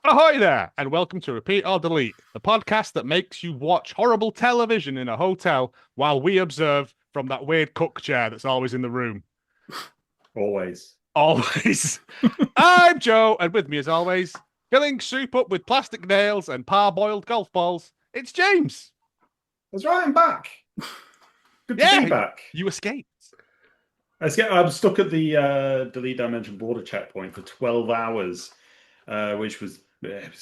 Ahoy there, and welcome to Repeat or Delete, the podcast that makes you watch horrible television in a hotel while we observe from that weird cook chair that's always in the room. Always. Always. I'm Joe, and with me as always, filling soup up with plastic nails and parboiled golf balls, it's James. That's right, I'm back. Good to be back. You escaped. I'm stuck at the Delete Dimension border checkpoint for 12 hours, which was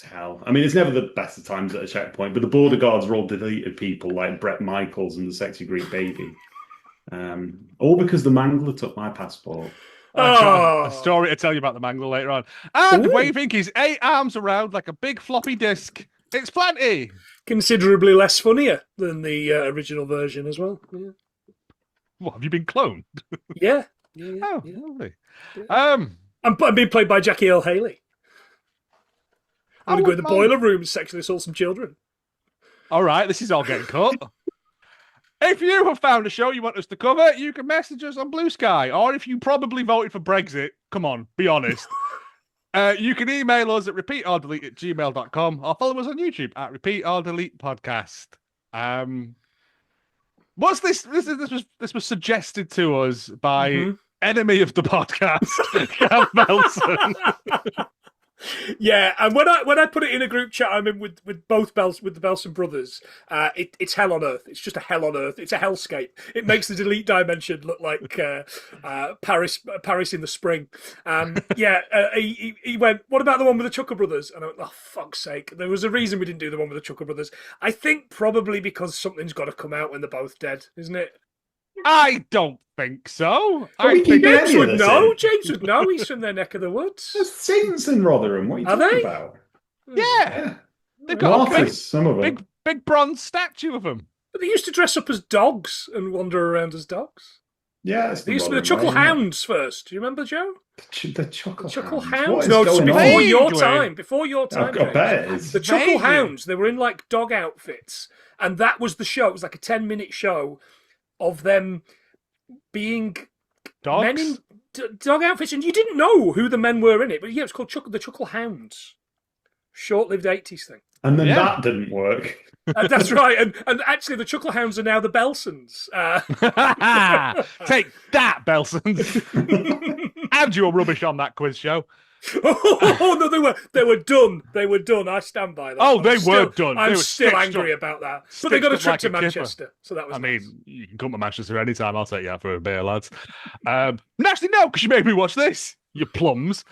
hell. I mean, it's never the best of times at a checkpoint, but the border guards were all deleted people like Brett Michaels and the Sexy Greek Baby. All because the Mangler took my passport. I've got a story to tell you about the Mangler later on. And waving his 8 arms around like a big floppy disk, it's Plenty. Considerably less funnier than the original version as well. Yeah. What, have you been cloned? Yeah. Oh, lovely. I'm being played by Jackie Earle Haley. I'm going to go in the boiler room and sexually assault some children. All right, this is all getting cut. If you have found a show you want us to cover, you can message us on Blue Sky. Or if you probably voted for Brexit, come on, be honest. You can email us at repeatordelete@gmail.com or follow us on YouTube at Repeat or Delete Podcast. What's this? This was suggested to us by enemy of the podcast, Cam Belson. Yeah, and when I put it in a group chat I'm in with the Belson brothers, it's hell on earth. It's just a hell on earth. It's a hellscape. It makes the Delete Dimension look like Paris in the spring. He went, "What about the one with the Chuckle Brothers?" And I went, "Oh, fuck's sake!" There was a reason we didn't do the one with the Chuckle Brothers. I think probably because something's got to come out when they're both dead, isn't it? I don't think so. I think James would know. James would know. He's from their neck of the woods. There's Saints in Rotherham. What are you talking about? Yeah. They've got some of them. Big bronze statue of them. But they used to dress up as dogs and wander around as dogs. Yeah, they used to be the Chuckle Hounds first. Do you remember, Joe? The Chuckle Hounds. No, it's before your time. Before your time. I bet it is. The Chuckle Hounds. They were in like dog outfits, and that was the show. It was like a 10-minute show of them being dogs? Men in dog outfits, and you didn't know who the men were in it. But yeah, it was called the Chuckle Hounds. Short-lived 80s thing. And then that didn't work. That's right. And actually, the Chuckle Hounds are now the Belsons. Take that, Belsons. And you were rubbish on that quiz show. Oh no, they were done. They were done. I stand by that. Oh, they were done. I'm still angry about that. But they got a trip to Manchester, so that was. I mean, you can come to Manchester anytime. I'll take you out for a beer, lads. Actually, no, because you made me watch this. You plums.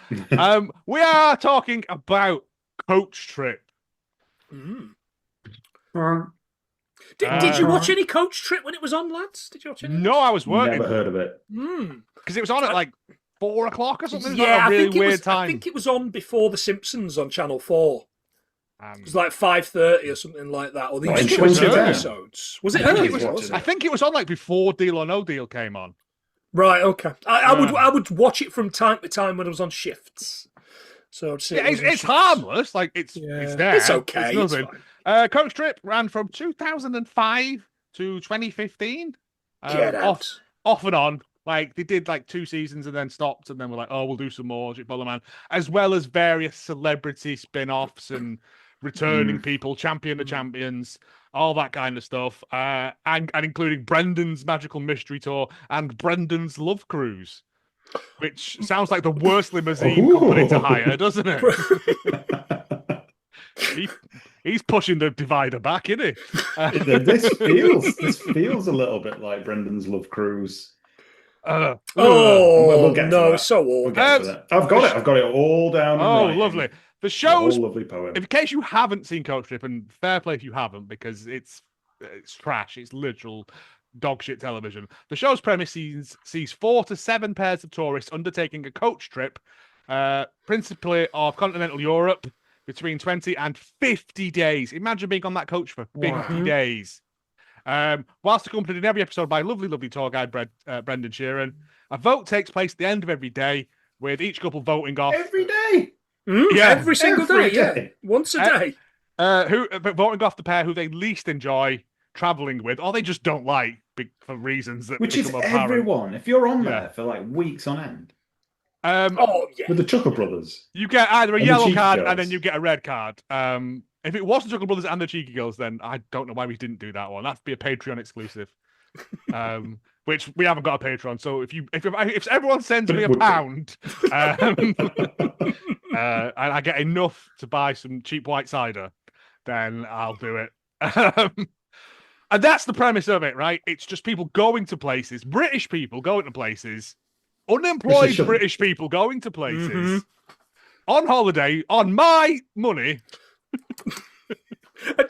We are talking about Coach Trip. Did you watch any Coach Trip when it was on, lads? Did you watch any? No, I was working. Never heard of it. Because it was on at like 4 o'clock or something. Yeah, I think it was on before The Simpsons on Channel 4. It was like 5:30 or something like that. Or the episodes. Was it early? I think it was on like before Deal or No Deal came on. Right. Okay. I would watch it from time to time when it was on shifts. So it's harmless. Like it's there. It's okay. It's nothing. Coach Trip ran from 2005 to 2015. Off and on. Like they did like 2 seasons and then stopped, and then we're like, oh, we'll do some more. Man, as well as various celebrity spin-offs and returning people, Champion of Champions, all that kind of stuff, and including Brendan's Magical Mystery Tour and Brendan's Love Cruise. Which sounds like the worst limousine company to hire, doesn't it? He's pushing the divider back, isn't he? This feels a little bit like Brendan's Love Cruise. We'll get no, so old. We'll get to that. I've got it all down. Lovely. The show's lovely poem. In case you haven't seen Coach Trip, and fair play if you haven't, because it's trash. It's literal dog shit television. The show's premise sees 4 to 7 pairs of tourists undertaking a coach trip, principally of continental Europe, between 20 and 50 days. Imagine being on that coach for 50 days. Whilst accompanied in every episode by lovely tour guide Brendan Sheeran. A vote takes place at the end of every day, with each couple voting off. Every day? Every single day, yeah. Once a day. Voting off the pair who they least enjoy traveling with, or they just don't like for reasons that which is apparent. Everyone. If you're on there for like weeks on end. Oh yeah. With the Chuckle Brothers. You get either a And the yellow Cheeky card Girls. and then you get a red card. If it wasn't Chuckle Brothers and the Cheeky Girls, then I don't know why we didn't do that one. That'd be a Patreon exclusive. Which we haven't got a Patreon. So if everyone sends me a £1, and I get enough to buy some cheap white cider, then I'll do it. And that's the premise of it, right? It's just people going to places, British people going to places, unemployed British people going to places, on holiday, on my money.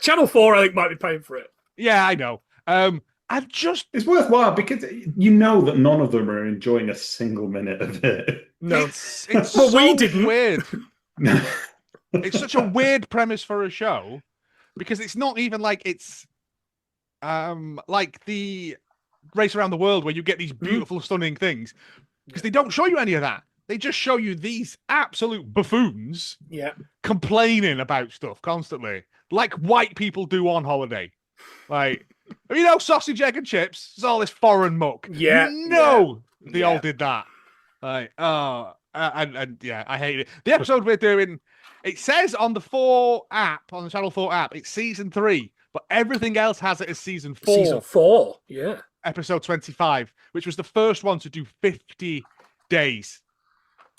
Channel 4, I think, might be paying for it. Yeah, I know. It's worthwhile because you know that none of them are enjoying a single minute of it. No. It's But so we didn't. weird. It's such a weird premise for a show because it's not even like it's like the Race Around the World where you get these beautiful, stunning things because they don't show you any of that. They just show you these absolute buffoons complaining about stuff constantly, like white people do on holiday. Like, sausage, egg, and chips. It's all this foreign muck. Yeah. They all did that. Like, I hate it. The episode we're doing, it says on the Channel 4 app, it's season 3, but everything else has it as season 4. Season 4, yeah. Episode 25, which was the first one to do 50 days.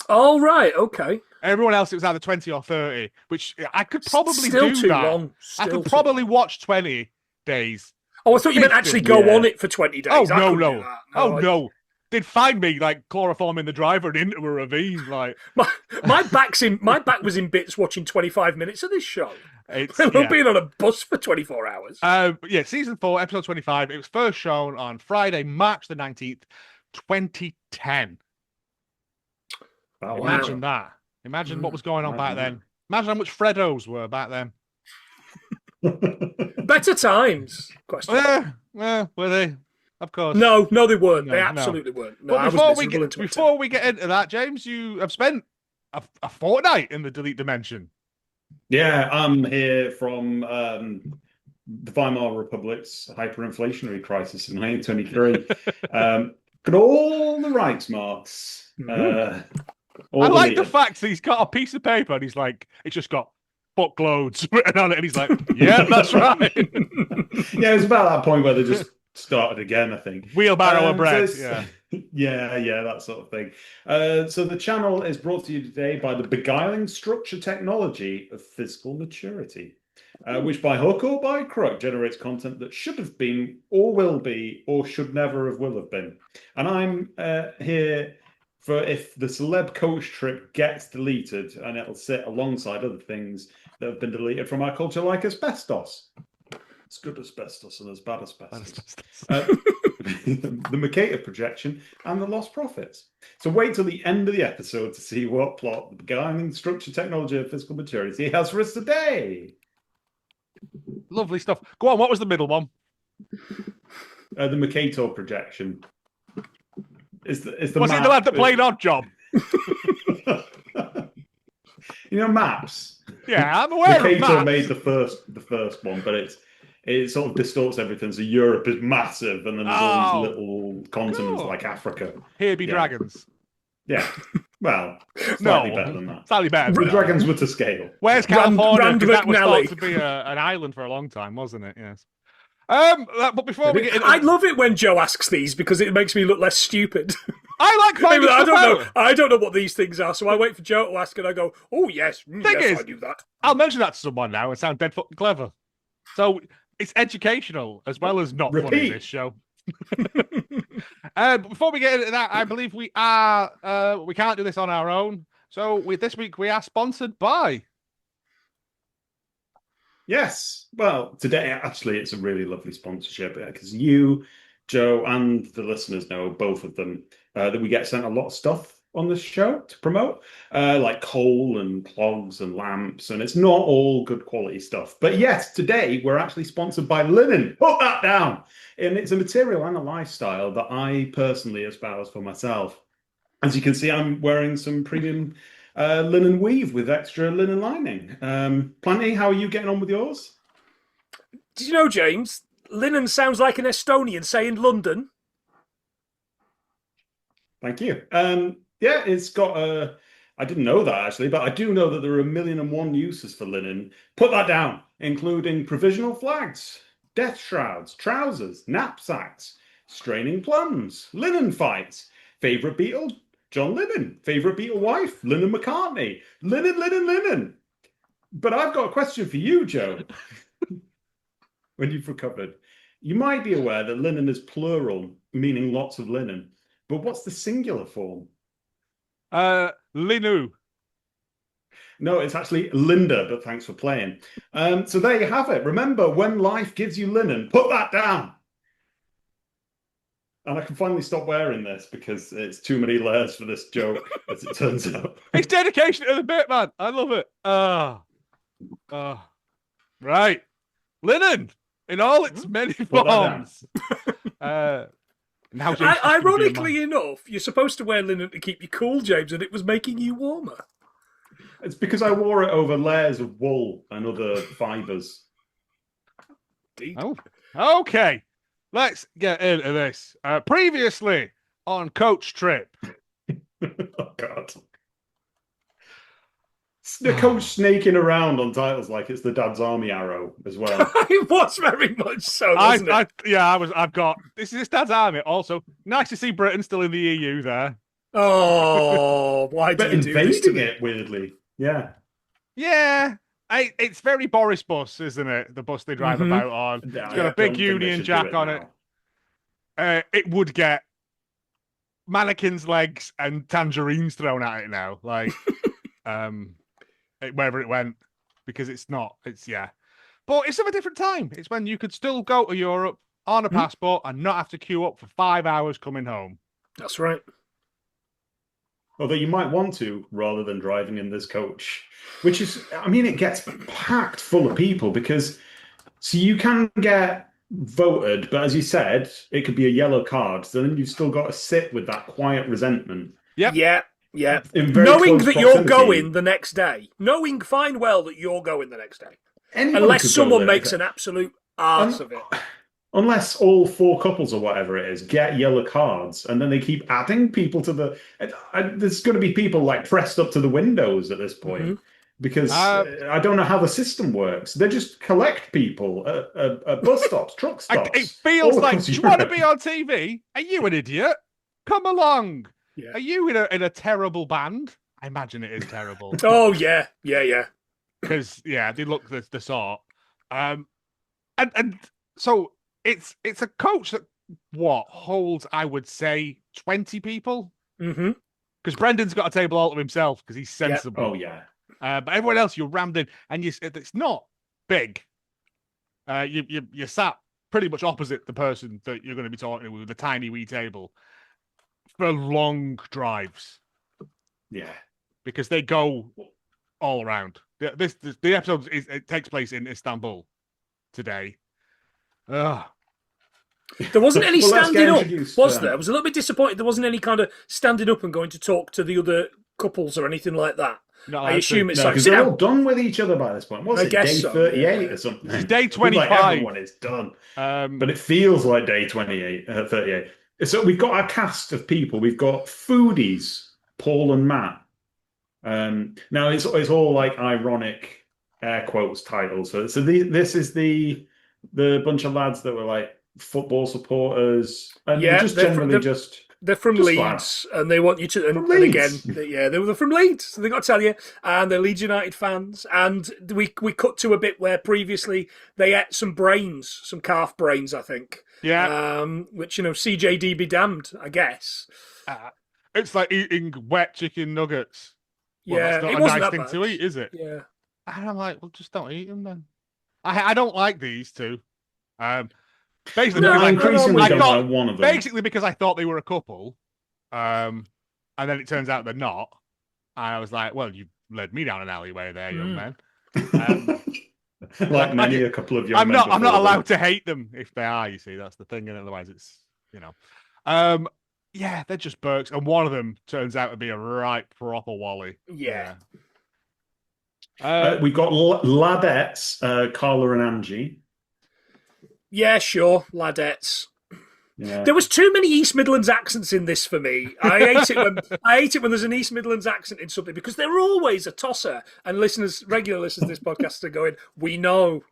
Oh, right, okay. Everyone else, it was either 20 or 30, which I could probably Still do too that. long. I could probably watch 20 days. Oh, I thought you meant actually go on it for 20 days. Oh, no. They'd find me like chloroforming the driver and into a ravine. Like my back was in bits watching 25 minutes of this show. It's being on a bus for 24 hours. Season 4, episode 25. It was first shown on Friday, March the 19th, 2010. Oh, Imagine that. Imagine what was going on back then. Imagine how much Freddos were back then. Better times. Question. Were they? Of course. No, they weren't. They absolutely weren't. No, but before we get into that, James, you have spent a fortnight in the Delete Dimension. Yeah, I'm here from the Weimar Republic's hyperinflationary crisis in 1923. Got all the rights marks. I like the fact that he's got a piece of paper and he's like, it's just got fuckloads written on it, and he's like, yeah, that's right. Yeah, it was about that point where they just started again, I think. Wheelbarrow of bread, yeah, that sort of thing. So the channel is brought to you today by the beguiling structure technology of physical maturity, which by hook or by crook generates content that should have been, or will be, or should never have will have been. And I'm here for if the celeb coach trip gets deleted, and it'll sit alongside other things that have been deleted from our culture, like asbestos. As good asbestos and as bad asbestos. The Mercator projection and the lost profits. So wait till the end of the episode to see what plot the beguiling structure technology of physical maturity has for us today. Lovely stuff. Go on, what was the middle one? The Mercator projection. Was it the lad that played Odd Job? Maps. Yeah, I'm aware Mercator of maps. made the first one, but it sort of distorts everything. So Europe is massive, and then there's all these little continents like Africa. Here be dragons. Yeah. Well, slightly better than that. Slightly better. The dragons were to scale. Where's California? That was thought to be an island for a long time, wasn't it? Yes. But before we get into I love it when Joe asks these because it makes me look less stupid. I like finding stuff out. I don't know what these things are, so I wait for Joe to ask and I go, oh yes, I knew that. I'll mention that to someone now and sound dead fucking clever. So it's educational as well as not funny, this show. But before we get into that, I believe we can't do this on our own. So this week we are sponsored by. Yes. Well, today, actually, it's a really lovely sponsorship because you, Joe, and the listeners know, both of them, that we get sent a lot of stuff on this show to promote, like coal and clogs and lamps, and it's not all good quality stuff. But yes, today we're actually sponsored by linen. Put that down. And it's a material and a lifestyle that I personally espouse for myself. As you can see, I'm wearing some premium linen weave with extra linen lining. Planty, how are you getting on with yours? Did you know, James, linen sounds like an Estonian saying London? Thank you. Yeah, it's got a. I didn't know that actually, but I do know that there are 1,000,001 uses for linen. Put that down, including provisional flags, death shrouds, trousers, knapsacks, straining plums, linen fights, favorite Beatle, John Lennon, favorite Beatle wife, Lennon McCartney, linen. But I've got a question for you, Joe. When you've recovered, you might be aware that linen is plural, meaning lots of linen. But what's the singular form? Linu. No, it's actually Linda, but thanks for playing. So there you have it. Remember, when life gives you linen, put that down. And I can finally stop wearing this because it's too many layers for this joke, as it turns out. It's dedication to the bit, man. I love it. Right. Linen in all its many forms. Ironically enough, you're supposed to wear linen to keep you cool, James, and it was making you warmer. It's because I wore it over layers of wool and other fibres. Oh, okay. Let's get into this. Previously on Coach Trip. Oh, God. The coach snaking around on titles like it's the Dad's Army Arrow as well. It was very much so, wasn't it? I've got this is Dad's Army. Also, nice to see Britain still in the EU there. Oh, why did you do this to me? It weirdly? Yeah. Yeah. It's very Boris bus, isn't it? The bus they drive about on. It's got a big Union Jack on it. It would get mannequins' legs and tangerines thrown at it now. Like, wherever it went, because it's not. But it's of a different time. It's when you could still go to Europe on a passport and not have to queue up for 5 hours coming home. That's right. Although you might want to, rather than driving in this coach, which is, I mean, it gets packed full of people because, so you can get voted, but as you said, it could be a yellow card. So then you've still got to sit with that quiet resentment. Yep. Yeah. Knowing that you're going the next day. Knowing fine well that you're going the next day. Unless someone makes an absolute arse of it. Unless all 4 couples or whatever it is get yellow cards, and then they keep adding people to the. There's going to be people like pressed up to the windows at this point because I don't know how the system works. They just collect people at bus stops, truck stops. It feels like, do you want to be on TV? Are you an idiot? Come along. Yeah. Are you in a terrible band? I imagine it is terrible. Oh yeah. Because they look the sort. And so. It's a coach that holds, I would say, 20 people. Mm-hmm. Because Brendan's got a table all to himself because he's sensible. Yep. Oh yeah. But everyone else you're rammed in, and it's not big. You sat pretty much opposite the person that you're going to be talking to with a tiny wee table for long drives. Yeah. Because they go all around. The episode it takes place in Istanbul today. There wasn't any standing up, was there? I was a little bit disappointed there wasn't any kind of standing up and going to talk to the other couples or anything like that. No, I assume it's like, because they're all done with each other by this point. What's it, day 38 or something? It's day 25. Like everyone is done. But it feels like day 38. So we've got our cast of people. We've got foodies, Paul and Matt. Now it's all like ironic air quotes titles. So this is the bunch of lads that were like football supporters, and they're from Leeds, and they want you to. And again, they were from Leeds, so they got to tell you. And they're Leeds United fans. And we cut to a bit where previously they ate some brains, some calf brains, I think. Yeah. Which CJD be damned, I guess. It's like eating wet chicken nuggets. Well, yeah, that's not a nice thing to eat, is it? Yeah. And I'm like, well, just don't eat them then. I don't like these two. Basically, one of them. Basically, because I thought they were a couple, and then it turns out they're not. And I was like, "Well, you led me down an alleyway there, young man." Like many a couple of young I'm men. I'm not allowed to hate them if they are. You see, that's the thing, and otherwise, it's they're just Burks, and one of them turns out to be a right proper Wally. Yeah. We've got ladettes, Carla and Angie. Yeah, sure, ladettes. Yeah. There was too many East Midlands accents in this for me. I hate it when there's an East Midlands accent in something because they're always a tosser. And regular listeners to this podcast are going, "We know."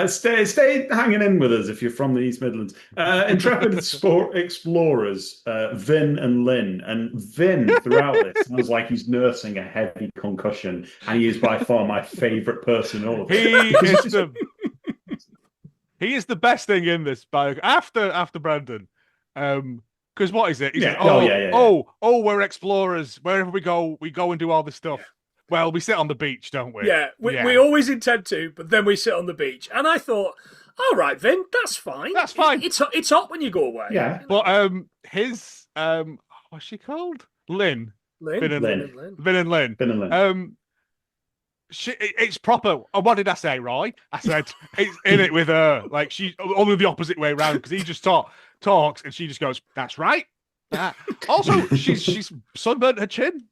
Stay hanging in with us if you're from the East Midlands. Intrepid explorers, Vin and Lynn. And Vin, throughout this, sounds like he's nursing a heavy concussion. And he is by far my favourite person in all of it. He is the best thing in this biopic after Brandon. Because what is it? He's like, we're explorers. Wherever we go and do all this stuff. Yeah. Well, we sit on the beach, don't we? Yeah, we always intend to, but then we sit on the beach. And I thought, all right, Vin, that's fine. That's fine. It's hot when you go away. Yeah. But his what's she called? Vin and Lynn. It's proper. What did I say, Roy? I said it's in it with her. Like she's only the opposite way around because he just talks and she just goes, "That's right." Also, she's sunburnt her chin.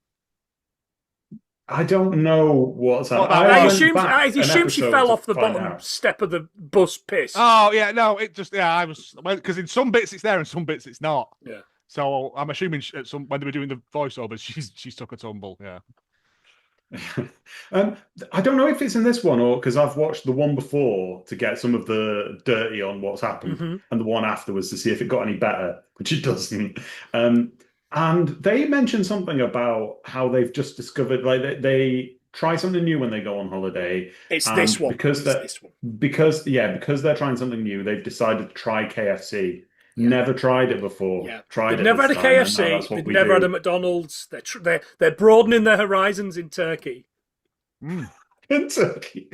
I don't know what's happening. I assume she fell off the bottom step of the bus piss. Oh yeah, no, it just I was because in some bits it's there and some bits it's not. Yeah. So I'm assuming when they were doing the voiceovers, she's took a tumble. Yeah. I don't know if it's in this one or because I've watched the one before to get some of the dirty on what's happened, and the one afterwards to see if it got any better, which it doesn't. And they mentioned something about how they've just discovered, like they try something new when they go on holiday. It's this one because they're trying something new. They've decided to try KFC. Yeah. Never tried it before. Yeah. Tried They've never had a KFC. They've never had a McDonald's. They're broadening their horizons in Turkey. In Turkey.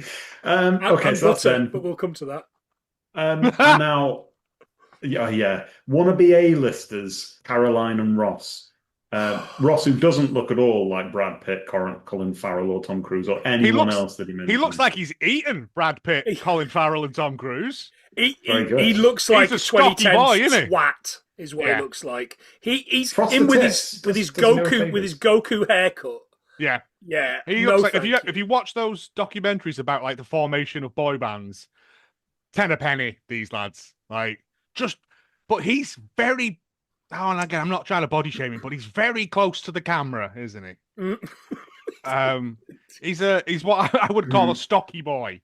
Okay, so that's then. But we'll come to that. And now. Yeah. Wannabe A-listers, Caroline and Ross. Ross, who doesn't look at all like Brad Pitt, Colin Farrell, or Tom Cruise, or anyone else that he mentioned. He looks like he's eaten Brad Pitt, Colin Farrell, and Tom Cruise. He looks like a 2010 boy, isn't he? twat, is what he looks like. He's in with his Goku haircut. Yeah. He looks like if you watch those documentaries about like the formation of boy bands, 10 a penny, these lads. But he's very. Oh, and again, I'm not trying to body shame him, but he's very close to the camera, isn't he? He's what I would call a stocky boy.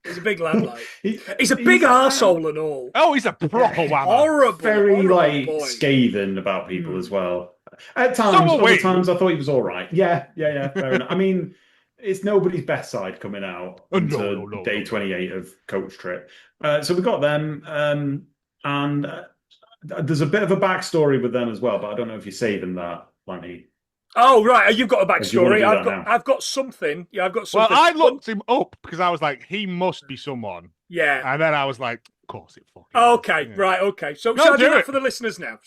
He's a big lad, like he's a big arsehole and all. Oh, he's a proper whammer. Horrible, very boy. scathing about people as well. At times, other times, I thought he was all right. Yeah, fair enough. I mean, it's nobody's best side coming out on day 28 of Coach Trip. So we got them, and there's a bit of a backstory with them as well, but I don't know if you're saving that, Lanny. Oh, right. You've got a backstory. I've got something. Yeah, I've got something. Well, I looked him up because I was like, he must be someone. Yeah. And then I was like, of course it fucking okay, is. Yeah. right, okay. So shall I do that for the listeners now?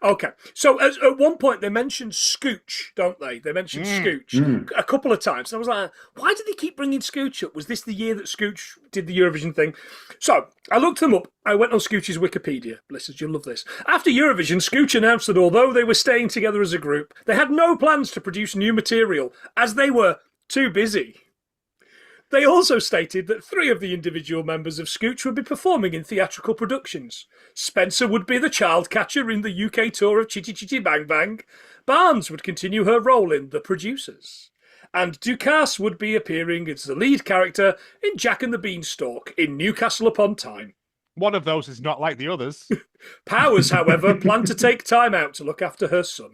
Okay. So at one point they mentioned Scooch, don't they? They mentioned Scooch a couple of times. And I was like, why did they keep bringing Scooch up? Was this the year that Scooch did the Eurovision thing? So I looked them up. I went on Scooch's Wikipedia. Listeners, you'll love this. After Eurovision, Scooch announced that although they were staying together as a group, they had no plans to produce new material as they were too busy. They also stated that 3 of the individual members of Scooch would be performing in theatrical productions. Spencer would be the child catcher in the UK tour of Chitty Chitty Bang Bang. Barnes would continue her role in The Producers. And Ducasse would be appearing as the lead character in Jack and the Beanstalk in Newcastle upon Tyne. One of those is not like the others. Powers, however, planned to take time out to look after her son.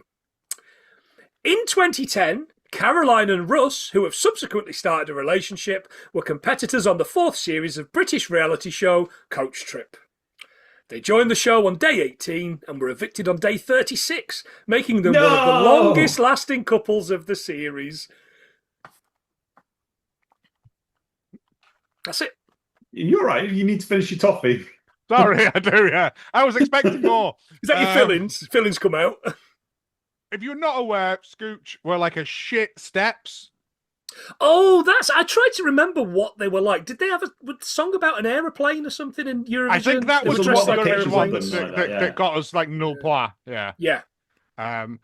In 2010... Caroline and Russ, who have subsequently started a relationship, were competitors on the 4th series of British reality show Coach Trip. They joined the show on day 18 and were evicted on day 36, making them one of the longest-lasting couples of the series. That's it. You're right. You need to finish your toffee. Sorry, I do, yeah. I was expecting more. Is that your fillings? Fillings come out. If you're not aware, Scooch were like a shit Steps. Oh, I tried to remember what they were like. Did they have a song about an aeroplane or something in Eurovision? I think that was the one that got us like null point. Yeah. Yeah. And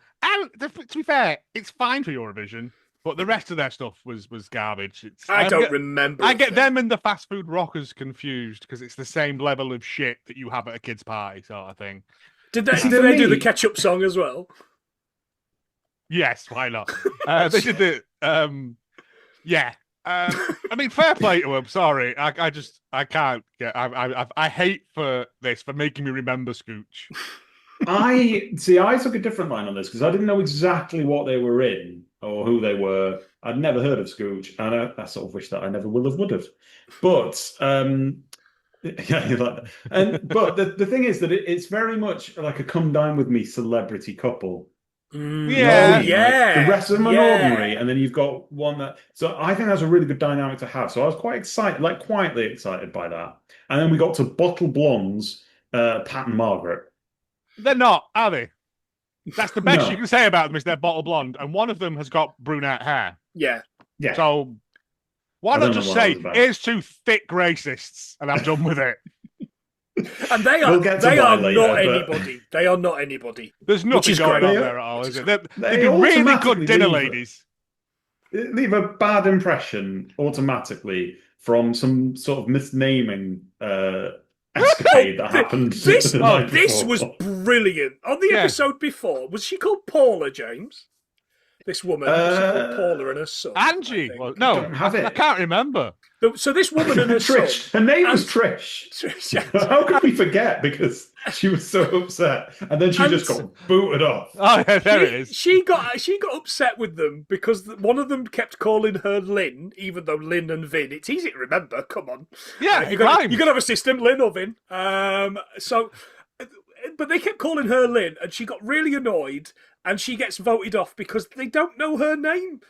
to be fair, it's fine for Eurovision, But the rest of their stuff was garbage. I don't remember. I get them and the fast food rockers confused because it's the same level of shit that you have at a kid's party, sort of thing. Did they do the ketchup song as well? Yes, why not? They did the yeah. I mean, fair play to them. Sorry, I can't get. I hate for making me remember Scooch. I took a different line on this because I didn't know exactly what they were in or who they were. I'd never heard of Scooch, and I sort of wish that I never would have. But yeah, but the thing is that it's very much like a come dine with me celebrity couple. Yeah. The rest of them are ordinary, and then you've got one that. So I think that's a really good dynamic to have. So I was quite excited, like quietly excited by that. And then we got to Bottle Blondes, Pat and Margaret. They're not, are they? That's the best you can say about them is they're bottle blonde, and one of them has got brunette hair. Yeah. So why not just say, here's two thick racists, and I'm done with it. And they are not anybody. They are not anybody. There's nothing going on there at all, is it? They'd be really good dinner ladies. Leave a bad impression automatically from some sort of misnaming escapade that happened. This was brilliant. On the episode before, was she called Paula, James? This woman, was she called Paula and her son? Angie. Well, no, I can't remember. So this woman and her Trish. son. Her name was Trish. How could we forget? Because she was so upset, and then she just got booted off. Oh, yeah, there it is. She got upset with them because one of them kept calling her Lynn, even though Lynn and Vin. It's easy to remember. Come on. Yeah, you got to have a system, Lynn or Vin. But they kept calling her Lynn, and she got really annoyed, and she gets voted off because they don't know her name.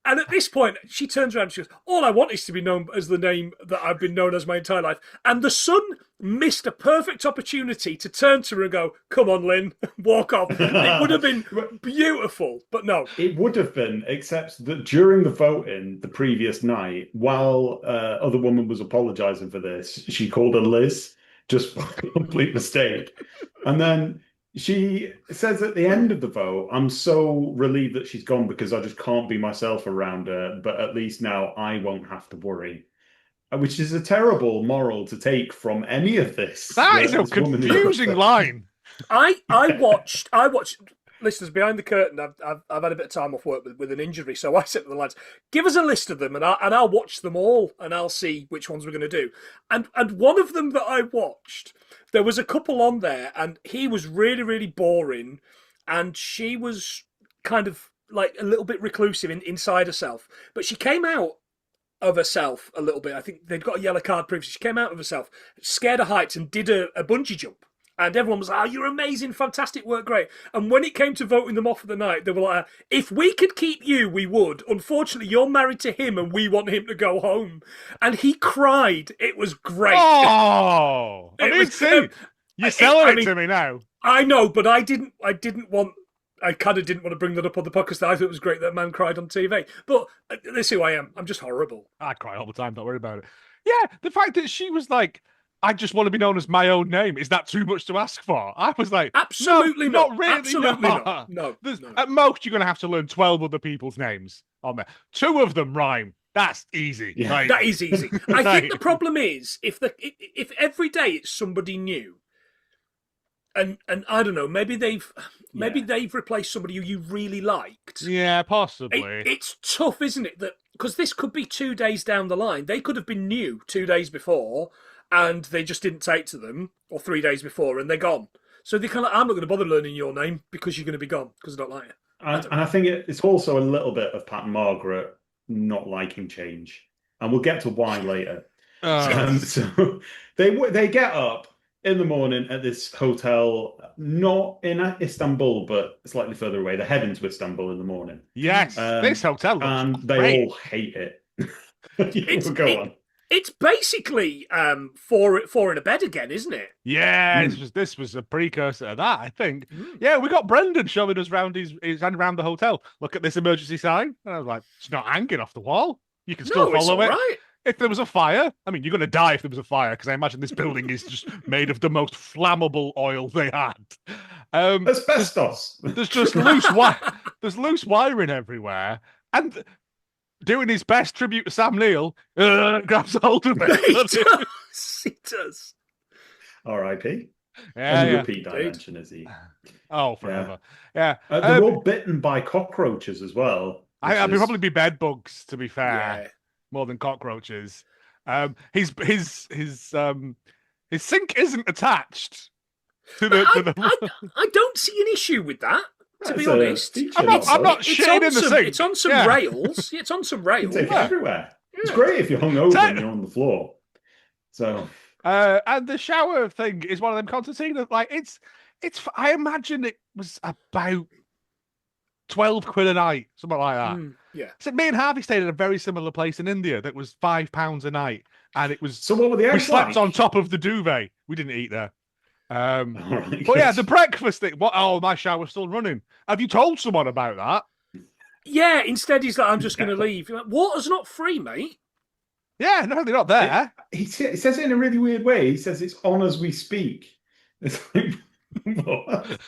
And at this point, she turns around and she goes, all I want is to be known as the name that I've been known as my entire life. And the son missed a perfect opportunity to turn to her and go, come on, Lynn, walk off. It would have been beautiful, but no. It would have been, except that during the voting the previous night, while other woman was apologising for this, she called her Liz, just for a complete mistake. And then she says at the end of the vote, I'm so relieved that she's gone because I just can't be myself around her, but at least now I won't have to worry. Which is a terrible moral to take from any of this. That is a confusing line. I watched listeners behind the curtain. I've had a bit of time off work with an injury, so I said to the lads, give us a list of them and I'll watch them all and I'll see which ones we're going to do. And one of them that I watched, there was a couple on there, and he was really, really boring, and she was kind of like a little bit reclusive inside herself. But she came out of herself a little bit. I think they'd got a yellow card previously. She came out of herself, scared of heights, and did a bungee jump. And everyone was like, oh, you're amazing, fantastic work, great. And when it came to voting them off of the night, they were like, if we could keep you, we would. Unfortunately, you're married to him and we want him to go home. And he cried. It was great. Oh, you're selling it to me now. I know, but I kind of didn't want to bring that up on the podcast. I thought it was great that man cried on TV. But this is who I am. I'm just horrible. I cry all the time. Don't worry about it. Yeah, the fact that she was like, I just want to be known as my own name. Is that too much to ask for? I was like, absolutely not really. Absolutely not. No. At most, you're going to have to learn 12 other people's names on there. 2 of them rhyme. That's easy. Yeah. Like, that is easy. I think the problem is if every day it's somebody new, and I don't know, maybe they've replaced somebody who you really liked. Yeah, possibly. It's tough, isn't it? That because this could be 2 days down the line. They could have been new 2 days before, and they just didn't take to them, or 3 days before, and they're gone. So they kind of, I'm not going to bother learning your name because you're going to be gone because I don't like it. And I think it's also a little bit of Pat and Margaret not liking change, and we'll get to why later. So they get up in the morning at this hotel, not in Istanbul, but slightly further away. They're heading to Istanbul in the morning. Yes, this hotel looks and they great. all hate it. Go on. It's basically four in a bed again, isn't it? Yeah, this was a precursor to that, I think. Yeah, we got Brendan showing us around his hand around the hotel. Look at this emergency sign. And I was like, it's not hanging off the wall. You can still follow it. Right. If there was a fire, I mean, you're going to die if there was a fire, because I imagine this building is just made of the most flammable oil they had. Asbestos. There's just loose wire. There's loose wiring everywhere. And doing his best tribute to Sam Neill, grabs hold of it. He does. He does. R.I.P. Yeah, And yeah. repeat dimension, is he? Oh, forever. Yeah. They're all bitten by cockroaches as well. I'd probably be bed bugs, to be fair, Yeah. more than cockroaches. His sink isn't attached to the. I don't see an issue with that. To be honest, I'm not shitting in the sink. It's on some rails. It's on some rails. You can take it everywhere. It's great if you're hungover and you're on the floor. So. And the shower thing is one of them concertinas. Like it's. I imagine it was about £12 a night, something like that. Yeah. So me and Harvey stayed at a very similar place in India that was £5 a night, and it was. So what were the eggs we slept like? on top of the duvet. We didn't eat there. Right, but yeah, the breakfast thing. What? Oh, my shower's still running. Have you told someone about that? Yeah. Instead, he's like, "I'm just going to leave." You're like, water's not free, mate. Yeah, no, they're not there. He says it in a really weird way. He says it's on as we speak. It's like, what?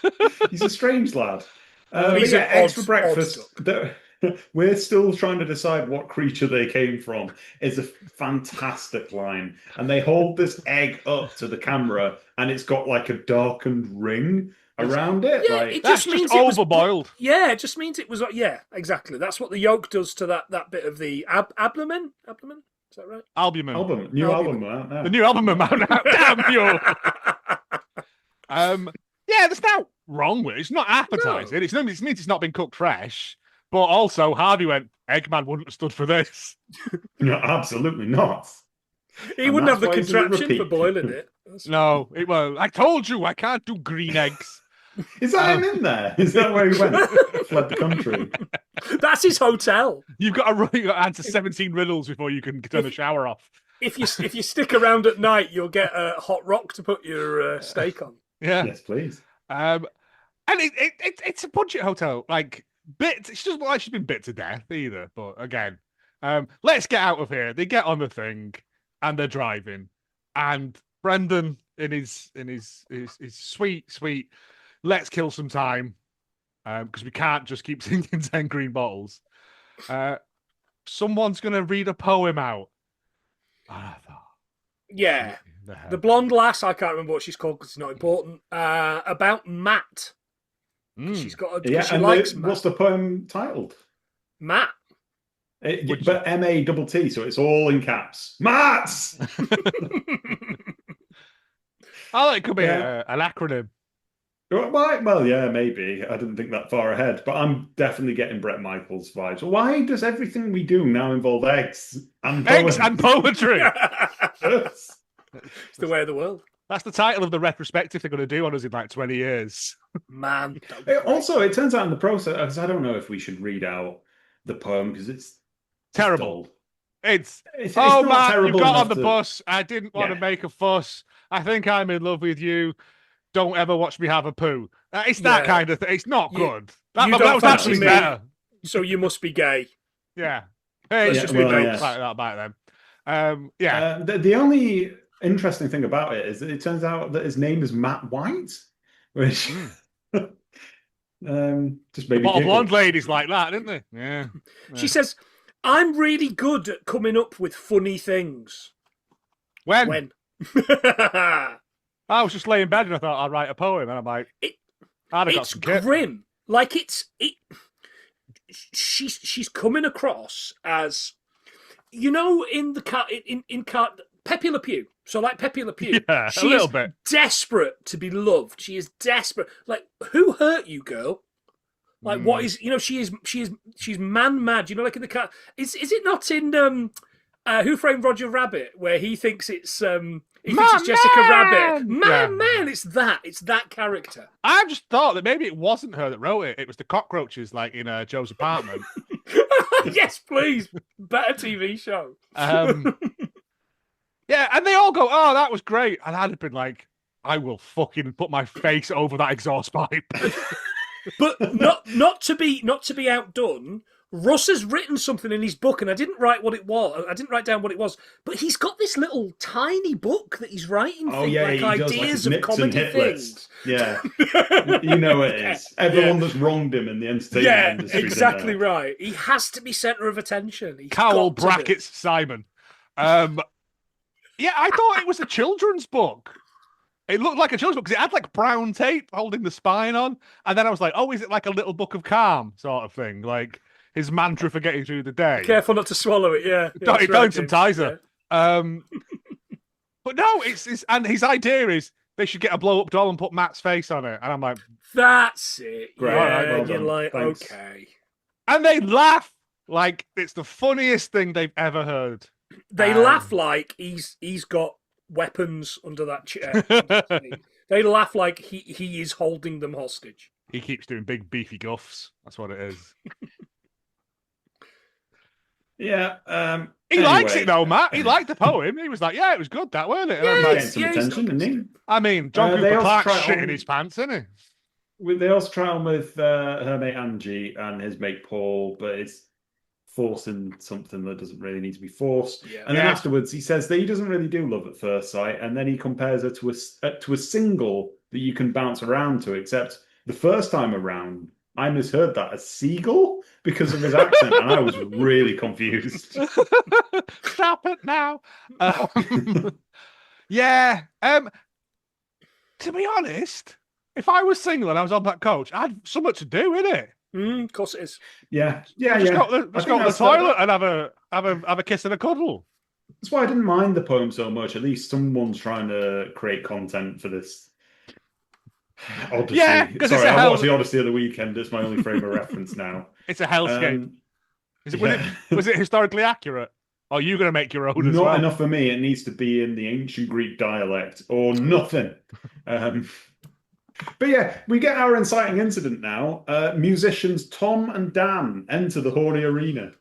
He's a strange lad. He's an eggs for odd breakfast. We're still trying to decide what creature they came from. Is a fantastic line, and they hold this egg up to the camera, and it's got like a darkened ring around it. Yeah, like, it That's just means just overboiled. Yeah, it just means it was. Yeah, exactly. That's what the yolk does to that bit of the abdomen. Abdomen. Is that right? Albumin. New album out now. The new album out now. Damn you! Yeah, there's no wrong with it. It's not appetizing. No. It means it's not been cooked fresh. But also, Harvey went, Eggman wouldn't have stood for this. No, absolutely not. He And wouldn't have the that's why he's in contraption for repeat. boiling it. No, it was. I told you I can't do green eggs. Is that him in there? Is that where he went? Fled the country. That's his hotel. You've got to answer 17 riddles before you can turn the shower off. If you stick around at night, you'll get a hot rock to put your steak on. Yeah. Yes, please. And it's a budget hotel. Like, she doesn't look like she's been bit to death either. But again, let's get out of here. They get on the thing and they're driving. And Brendan, in his sweet, let's kill some time. Because we can't just keep singing 10 green bottles. Someone's going to read a poem out. Yeah. The blonde lass, I can't remember what she's called because it's not important, about Matt. She's got she likes Matt. What's the poem titled? Matt. But M-A-T-T, so it's all in caps. Matt! Oh, it could be an acronym. Well, yeah, maybe. I didn't think that far ahead, but I'm definitely getting Bret Michaels vibes. Why does everything we do now involve eggs and poems? Eggs and poetry? It's the way of the world. That's the title of the retrospective they're going to do on us in like 20 years. Man. Also, it turns out in the process, because I don't know if we should read out the poem because it's terrible. It's not man, terrible you got on enough the bus. I didn't want to make a fuss. I think I'm in love with you. Don't ever watch me have a poo. It's that kind of thing. It's not good. That was actually better. So you must be gay. Yeah. Hey, it's just been like that back then. The only interesting thing about it is that it turns out that his name is Matt White, which just maybe a lot of blonde ladies like that, didn't they? Yeah. She says, "I'm really good at coming up with funny things." When? I was just laying in bed and I thought I'd write a poem, and I'm like, it's grim. Like she's coming across as, in Pepe Le Pew. So like Pepe Le Pew, she a little bit desperate to be loved. She is desperate. Like, who hurt you, girl? Like, what is she's man mad. Like in the car. Is it not in Who Framed Roger Rabbit where he thinks it's Jessica Rabbit? Man, it's that character. I just thought that maybe it wasn't her that wrote it. It was the cockroaches, like in Joe's apartment. Yes, please. Better TV show. Yeah, and they all go, "Oh, that was great," and I'd have been like, "I will fucking put my face over that exhaust pipe." But not to be outdone. Russ has written something in his book, and I didn't write what it was. I didn't write down what it was, but he's got this little tiny book that he's writing. Oh yeah, like he ideas does like of comedy hit things. list. Yeah, you know it is. Everyone that's wronged him in the entertainment industry. Exactly right. He has to be centre of attention. Cowell brackets Simon. Yeah, I thought it was a children's book. It looked like a children's book because it had like brown tape holding the spine on, and then I was like, "Oh, is it like a little book of calm sort of thing?" Like his mantra for getting through the day. Careful not to swallow it, yeah. Don't right, some Tizer. Yeah. But no, it's and his idea is they should get a blow-up doll and put Matt's face on it. And I'm like, that's it. Great. Yeah, well you're like, thanks. okay. And they laugh like it's the funniest thing they've ever heard. They laugh like he's got weapons under that chair. They laugh like he is holding them hostage. He keeps doing big beefy guffs. That's what it is. Yeah. He likes it though, Matt. He liked the poem. He was like, "Yeah, it was good, that weren't it?" Yeah, like, getting some attention, didn't he? I mean, John Cooper Clarke's shit in his pants, isn't he? They also try on with her mate Angie and his mate Paul, but it's forcing something that doesn't really need to be forced. Yeah. And then afterwards, he says that he doesn't really do love at first sight, and then he compares her to a single that you can bounce around to. Except the first time around, I misheard that as seagull because of his accent, and I was really confused. Stop it now. Yeah. To be honest, if I was single and I was on that coach, I'd so much to do, innit? Of course it is. Yeah. Just go to the toilet and have a kiss and a cuddle. That's why I didn't mind the poem so much. At least someone's trying to create content for this. Odyssey. Yeah, because I watched the Odyssey of the weekend. It's my only frame of reference now. It's a hellscape. Was it historically accurate? Or are you going to make your own as well? Not enough for me. It needs to be in the ancient Greek dialect or nothing. But yeah, we get our inciting incident now. Musicians Tom and Dan enter the horny arena.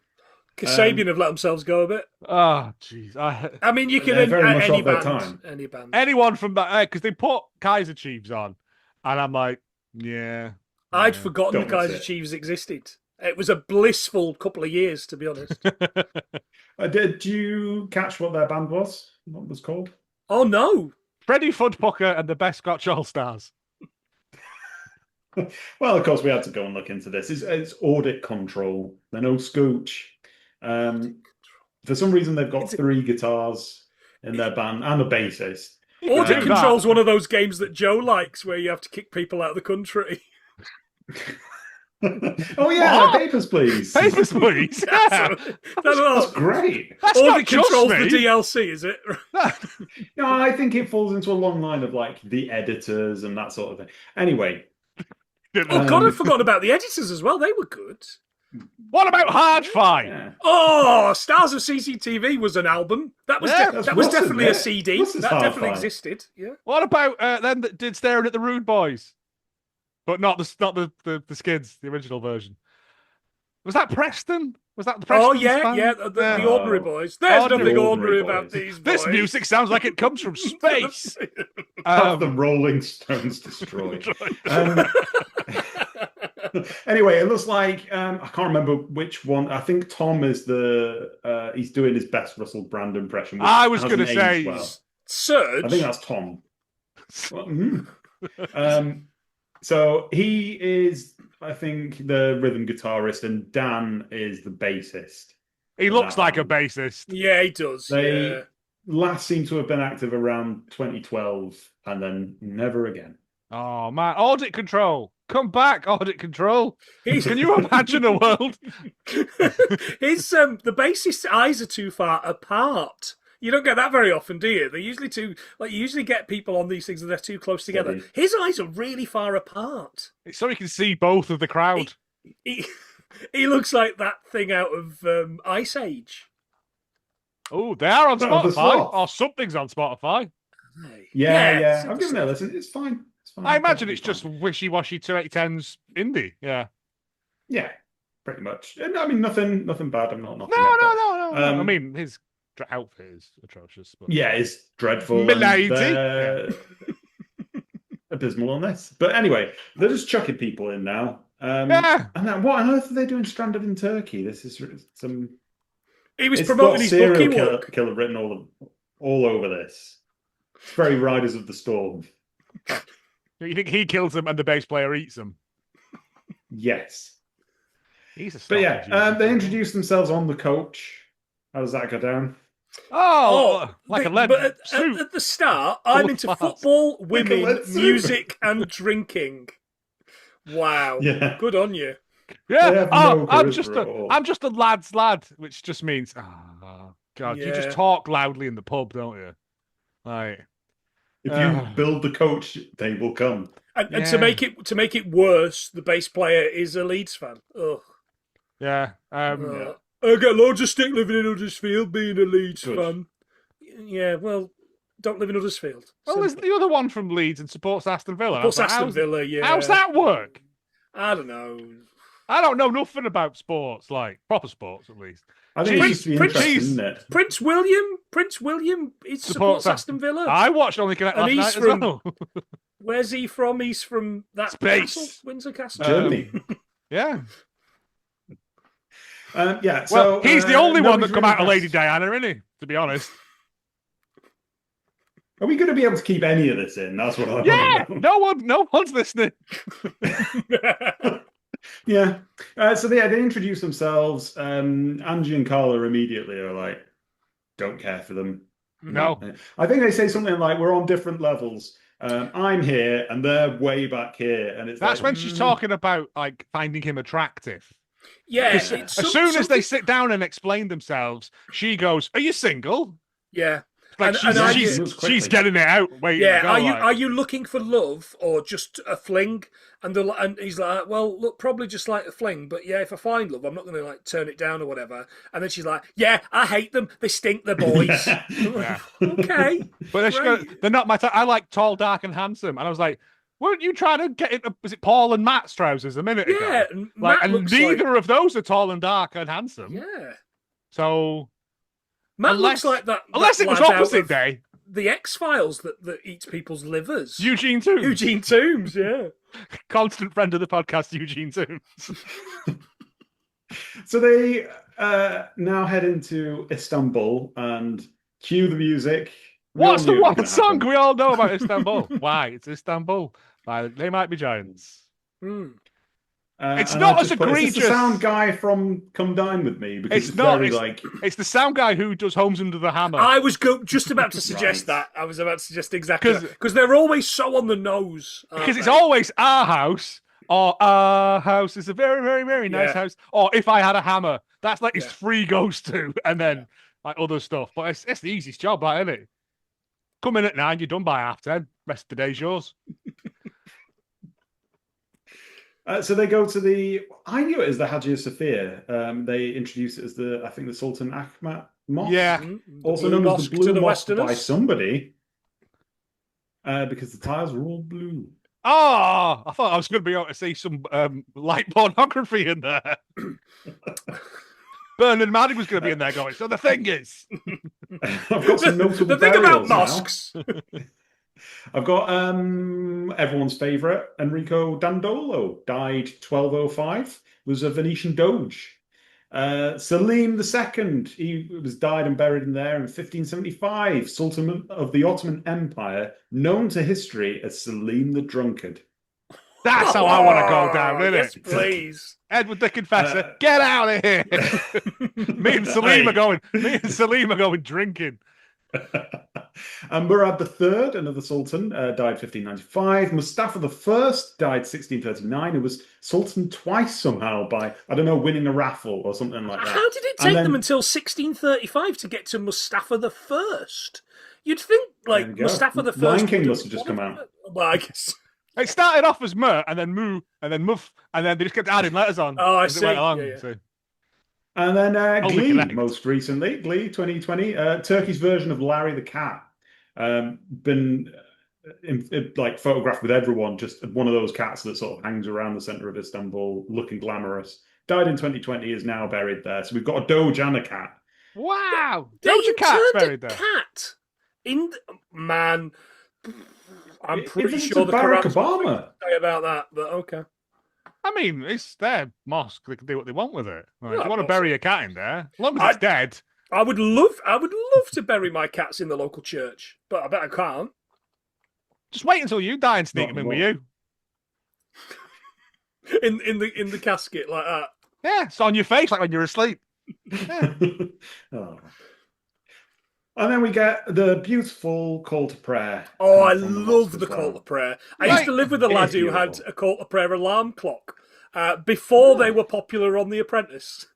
Kasabian have let themselves go a bit. Oh, jeez. I mean, you can very much any off their band, time. any band. Anyone from that, because they put Kaiser Chiefs on, and I'm like, yeah. I'd forgotten the Kaiser it. Chiefs existed. It was a blissful couple of years, to be honest. Did you catch what their band was? What it was called? Oh, no. Freddie Fudpucker and the Best Scotch All-Stars. Well, of course, we had to go and look into this. It's Audit Control. They're no Scooch. For some reason, they've got 3 guitars in their band and a bassist. Audit Control's one of those games that Joe likes where you have to kick people out of the country. Oh yeah, Papers, Please. Papers, Please. Yeah. That's great. Audit Control's the DLC, is it? No, I think it falls into a long line of like the editors and that sort of thing. Anyway. Oh God, I'd forgotten about the editors as well. They were good. What about Hard-Fi? Yeah. Oh, Stars of CCTV was an album. That was definitely a CD. That definitely existed. Yeah. What about them that did Staring at the Rude Boys? But not the Skids, the original version. Was that Preston? Was that the Preston? Oh yeah, the Ordinary Boys. There's nothing ordinary about these boys. This music sounds like it comes from space. The Rolling Stones destroyed. Anyway, it looks like I can't remember which one. I think Tom is he's doing his best Russell Brand impression. I was going to say Serge. I think that's Tom. So he is, I think, the rhythm guitarist, and Dan is the bassist. He looks like a bassist. Yeah, he does. They last seem to have been active around 2012, and then never again. Oh man, Audit Control. Come back, Audit Control. Can you imagine a world? The bassist's eyes are too far apart. You don't get that very often, do you? They're usually you usually get people on these things and they're too close together. Yeah. His eyes are really far apart. So he can see both of the crowd. He looks like that thing out of Ice Age. Oh, they are on Spotify. Or something's on Spotify. Yeah. I'm giving it a listen. It's fine. I imagine it's just wishy-washy 2010s indie. Yeah. Yeah, pretty much. I mean, nothing bad. I'm not knocking No. it, I mean, his outfit is atrocious. But... Yeah, it's dreadful. Milady. Abysmal on this. But anyway, they're just chucking people in now. Yeah. And then what on earth are they doing stranded in Turkey? This is some. He was It's promoting got his book. serial killer written all over this. It's very Riders of the Storm. You think he kills them and the bass player eats them? Yes. He's a But yeah, they introduced themselves on the coach. How does that go down? Like a lead but suit. at the start, I'm into Class. football, women, lead suit. music, and drinking. Wow. Yeah. Good on you. Yeah. They have no I'm charisma just a lad's lad, which just means, oh God, you just Yeah. talk loudly in the pub, don't you? Like, If you build the coach, they will come. And to make it worse, the bass player is a Leeds fan. Ugh. yeah. Yeah. I get loads of stick living in Huddersfield, being a Leeds Good. fan. Yeah, well, don't live in Huddersfield. Well, there's the other one from Leeds and supports Aston Villa. Supports Aston Villa, yeah. How's that work? I don't know. I don't know nothing about sports, like proper sports at least. I think it's just interesting, Prince- isn't it? Prince William supports Aston Villa. I watched Only Connect And last he's night as well. Where's he from? He's from that Space. castle, Windsor Castle. Germany. Yeah. Yeah. Well, So he's the only one that nobody's come really out of Lady impressed. Diana, isn't he? To be honest. Are we going to be able to keep any of this in? That's what I Yeah. want to know. No one's listening. Yeah. So they introduce themselves. Angie and Carla immediately are like, don't care for them. No. I think they say something like, we're on different levels. I'm here and they're way back here. And it's That's like, when she's talking about like finding him attractive. Yeah. As soon as they sit down and explain themselves, she goes, "Are you single?" Yeah. Like she's getting it out. Waiting to go, are you looking for love or just a fling? And he's like, well, look, probably just like a fling, but yeah, if I find love, I'm not going to like turn it down or whatever. And then she's like, yeah, I hate them. They stink. They're boys. Yeah. Okay, but they're not my type. I like tall, dark, and handsome. And I was like, weren't you trying to get it? Was it Paul and Matt's trousers a minute ago? Yeah, and neither of those are tall and dark and handsome. Yeah. So Matt looks like that. Unless it was opposite day. The X-Files that eats people's livers. Eugene Toombs, yeah. Constant friend of the podcast, Eugene Toombs. So they now head into Istanbul and cue the music. What's the one song we all know about Istanbul? Why? It's Istanbul. They Might Be Giants. It's not as egregious. It's the sound guy from Come Dine With Me. Because it's not very like... It's the sound guy who does Homes Under the Hammer. I was just about to suggest that. I was about to suggest exactly that. Because they're always so on the nose. Because it's always Our House, or Our House is a very, very, very nice house, or If I Had a Hammer. That's like his three goes to, and then like other stuff. But it's the easiest job, like, isn't it? Come in at 9, you're done by 10:30. Rest of the day's yours. So they go to the... I knew it as the Hagia Sophia. They introduce it as the Sultan Ahmet Mosque. Yeah. Also known as the Blue Mosque by somebody. Because the tiles were all blue. Oh, I thought I was going to be able to see some light pornography in there. Bernard Manning was going to be in there going, so the thing is... I've got some notable The thing about mosques... I've got everyone's favourite, Enrico Dandolo, died 1205, was a Venetian Doge. Selim II, he died and buried in there in 1575, Sultan of the Ottoman Empire, known to history as Selim the Drunkard. That's how I want to go down, isn't yes, it? Please. Edward the Confessor, get out of here. Me and Selim are going drinking. And Murad III, another sultan, died 1595. Mustafa I died 1639. It was sultan twice somehow by, I don't know, winning a raffle or something like that. How did it take them until 1635 to get to Mustafa I? You'd think, like, Mustafa I... Lion King must have just come out. Well, I guess... It started off as Mur, and then Moo, and then Muff, and then they just kept adding letters on. Oh, I as see. It went along, Yeah. So. And then Glee, Connect. most recently, Glee 2020, Turkey's version of Larry the Cat. Been like photographed with everyone, just one of those cats that sort of hangs around the centre of Istanbul, looking glamorous. Died in 2020, is now buried there. So we've got a Doge and a cat. Wow! Doja Cat's buried there. Cat man. I'm pretty It's sure the Barack Quran's Obama. say about that, but okay. I mean, it's their mosque. They can do what they want with it. Like, Yeah, if you want to of course. bury a cat in there, as long as it's dead. I would love to bury my cats in the local church, but I bet I can't. Just wait until you die and sneak Not them in with anymore. In the casket like that. you. Yeah, it's on your face like when you're asleep. Yeah. Oh. And then we get the beautiful call to prayer. Oh, I coming from love mosque the as call well. to prayer. I used to live with a It lad is who had beautiful. a call to prayer alarm clock before they were popular on The Apprentice.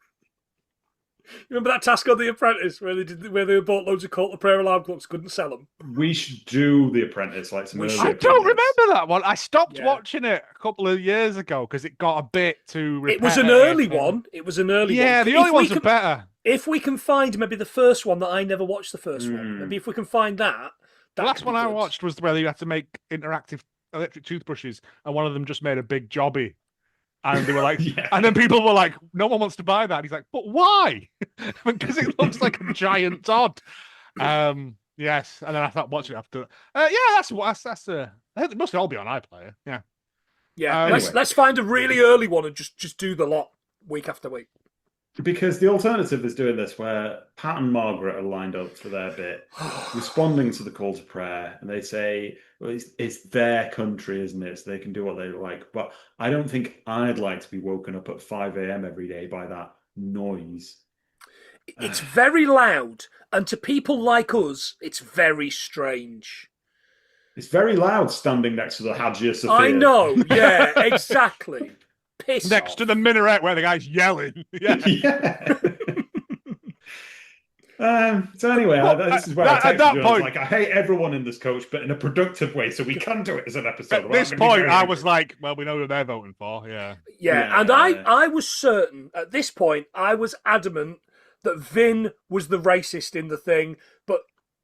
You remember that task on The Apprentice where they bought loads of call to prayer alarm clocks, couldn't sell them? We should do The Apprentice, like some early I Apprentice. don't remember that one. I stopped Yeah. watching it a couple of years ago because it got a bit too repetitive. It was an early one. It was an early one. Yeah, the early ones are better. If we can find maybe the first one that I never watched the first one, maybe if we can find that. The last one I watched was where you had to make interactive electric toothbrushes, and one of them just made a big jobby. And they were like, and then people were like, no one wants to buy that. And he's like, but why? Because it looks like a giant Todd. Yes. And then I thought watching it after. Yeah, that's I think it must all be on iPlayer. Yeah. Yeah. Anyway. Let's find a really early one and just do the lot week after week. Because the alternative is doing this where Pat and Margaret are lined up for their bit, responding to the call to prayer, and they say, well, it's their country, isn't it? So they can do what they like. But I don't think I'd like to be woken up at 5 a.m. every day by that noise. It's very loud, and to people like us, it's very strange. It's very loud standing next to the Hagia Sophia. I know, yeah, exactly. Piss next off. to the minaret where the guy's yelling. Yeah. So anyway, this is where I at that texted you. point, I hate everyone in this coach, but in a productive way, so we can do it as an episode. At this point, I was like, well, we know who they're voting for. Yeah, and I was certain, at this point, I was adamant that Vin was the racist in the thing, but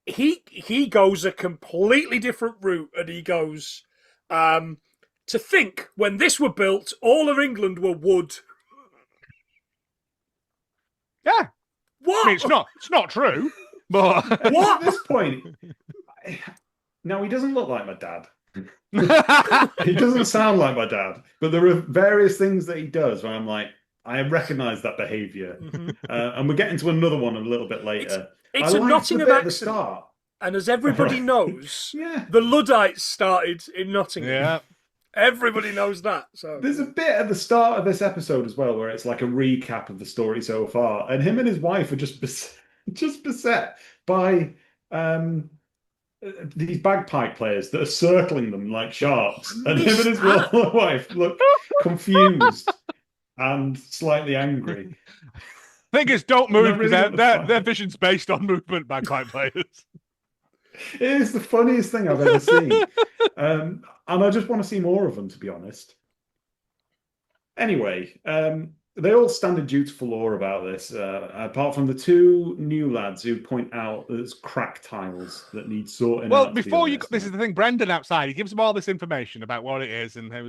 he goes a completely different route, and he goes, to think when this were built, all of England were wood. Yeah. What? I mean, it's not true, but what? At this point, now he doesn't look like my dad. He doesn't sound like my dad, but there are various things that he does where I'm like, I recognise that behaviour, and we're getting to another one a little bit later. It's a Nottingham accent, the start. And as everybody knows, yeah. the Luddites started in Nottingham. Yeah. Everybody knows that. So there's a bit at the start of this episode as well where it's like a recap of the story so far, and him and his wife are just beset by these bagpipe players that are circling them like sharks, and him and his wife look confused and slightly angry. Thing is, don't move because really their vision's based on movement. Bagpipe players. It is the funniest thing I've ever seen. And I just want to see more of them, to be honest. Anyway, they all stand in dutiful awe about this, apart from the two new lads who point out there's crack tiles that need sorting out. Well, before this is the thing, Brendan outside, he gives them all this information about what it is, and then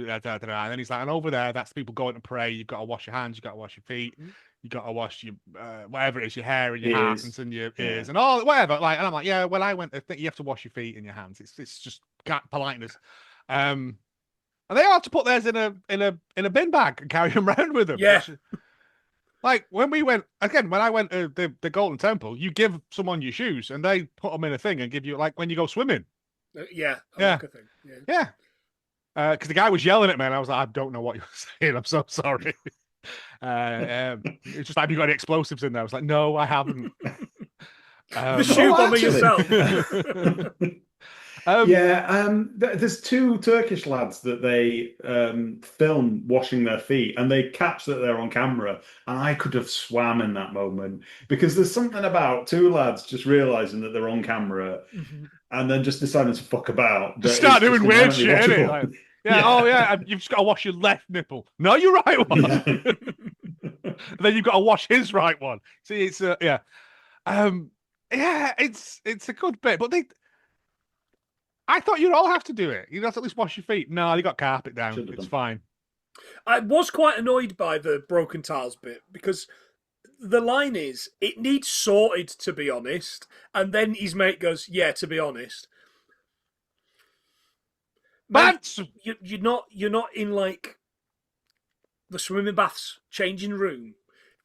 he's like, and over there, that's people going to pray. You've got to wash your hands, you've got to wash your feet. You got to wash your whatever it is, your hair and your hands and your ears and all whatever. Like, and I'm like, yeah. Well, I think you have to wash your feet and your hands. It's just politeness. And they all have to put theirs in a bin bag and carry them around with them. Yeah. Like when I went to the Golden Temple, you give someone your shoes and they put them in a thing and give you like when you go swimming. Yeah. Yeah. Because the guy was yelling at me and I was like, I don't know what you're saying. I'm so sorry. It's just like, have you got any explosives in there? I was like, no, I haven't. The shoe bomber yourself. There's two Turkish lads that they film washing their feet, and they catch that they're on camera, and I could have swam in that moment, because there's something about two lads just realizing that they're on camera and then just deciding to fuck about. Just start doing weird shit, innit? Like, you've just got to wash your left nipple. No, your right one. Then you've got to wash his right one. See, it's it's a good bit, but I thought you'd all have to do it. You'd have to at least wash your feet. No, they got carpet down. It's fine. I was quite annoyed by the broken tiles bit, because the line is, it needs sorted, to be honest. And then his mate goes, yeah, to be honest. Mate, you're not in like the swimming baths, changing room,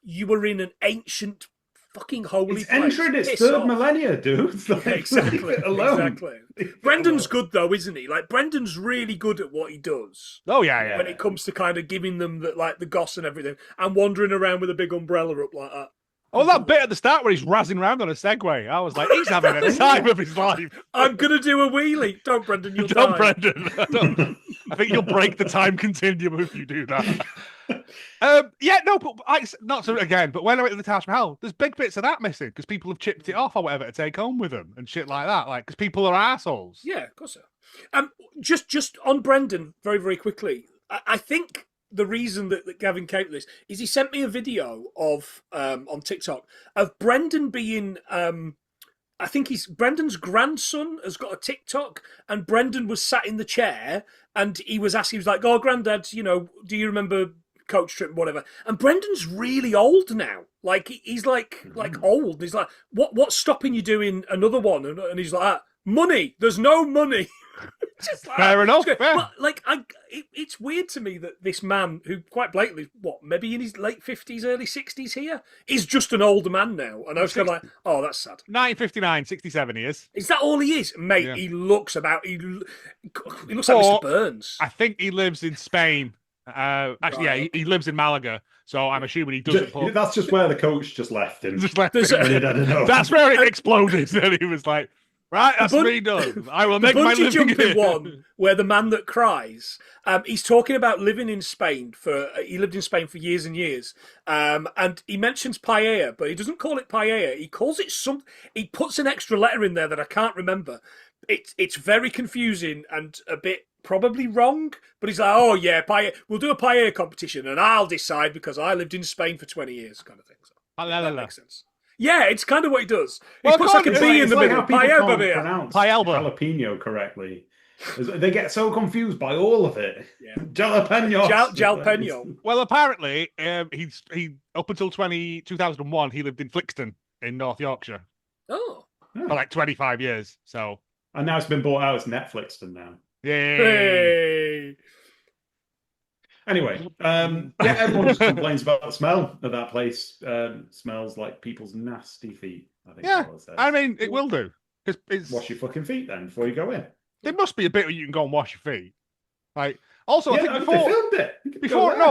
you were in an ancient fucking holy It's place. entering its Piss third off. millennia, dude. It's like, Yeah, exactly. leave it alone. Exactly. Brendan's good though, isn't he? Like Brendan's really good at what he does. Oh yeah. When it comes to kind of giving them the goss and everything, and wandering around with a big umbrella up like that. Oh, that bit at the start where he's razzing around on a Segway. I was like, he's having a time of his life. I'm gonna do a wheelie. Don't, Brendan. You'll Don't, die. Brendan. Don't. I think you'll break the time continuum if you do that. Yeah, no, but not so again. But when I went to the Taj Mahal, there's big bits of that missing because people have chipped it off or whatever to take home with them and shit like that. Like, because people are assholes. Yeah, of course so. Just on Brendan, very very quickly. I think the reason that Gavin came to this is he sent me a video of on TikTok of Brendan being I think Brendan's grandson has got a TikTok, and Brendan was sat in the chair and he was asking, he was like, "Oh, Granddad, do you remember Coach Trip, whatever?" And Brendan's really old now. Like he's like old. He's like, "What's stopping you doing another one?" And he's like, "Money. There's no money." Just like, Fair enough. Fair. But like, it's weird to me that this man, who quite blatantly, maybe in his late 50s, early 60s here, is just an older man now. And I was kind of like, oh, that's sad. 1959, 67 he is. Is that all he is? Mate, Yeah. he looks like Mr. Burns. I think he lives in Spain. Actually, yeah, he lives in Malaga. So I'm assuming he doesn't put... That's just where the coach just left him. Just left There's him. I don't know. That's where it exploded. And he was like, right, that's me done. I will make my Bungee living jumping here. one, where the man that cries, he's talking about living in Spain he lived in Spain for years and years, and he mentions paella, but he doesn't call it paella. He calls it he puts an extra letter in there that I can't remember. It's very confusing and a bit probably wrong, but he's like, oh yeah, paella. We'll do a paella competition, and I'll decide because I lived in Spain for 20 years, kind of thing. So that makes sense. Yeah, it's kind of what he does. He puts like a B in the middle. Pronounce Paella. jalapeno correctly. They get so confused by all of it. Yeah. Jalapeno. Jalapeno. Well, apparently, he up until 2001, he lived in Flixton in North Yorkshire Oh. for like 25 years. So, And now it's been bought out as Netflix now. yeah. Hey. Anyway, everyone just complains about the smell of that place. Smells like people's nasty feet. I think. Yeah, I mean, it will do. It's... Wash your fucking feet then before you go in. There must be a bit where you can go and wash your feet. Like, also, I think they before, filmed it.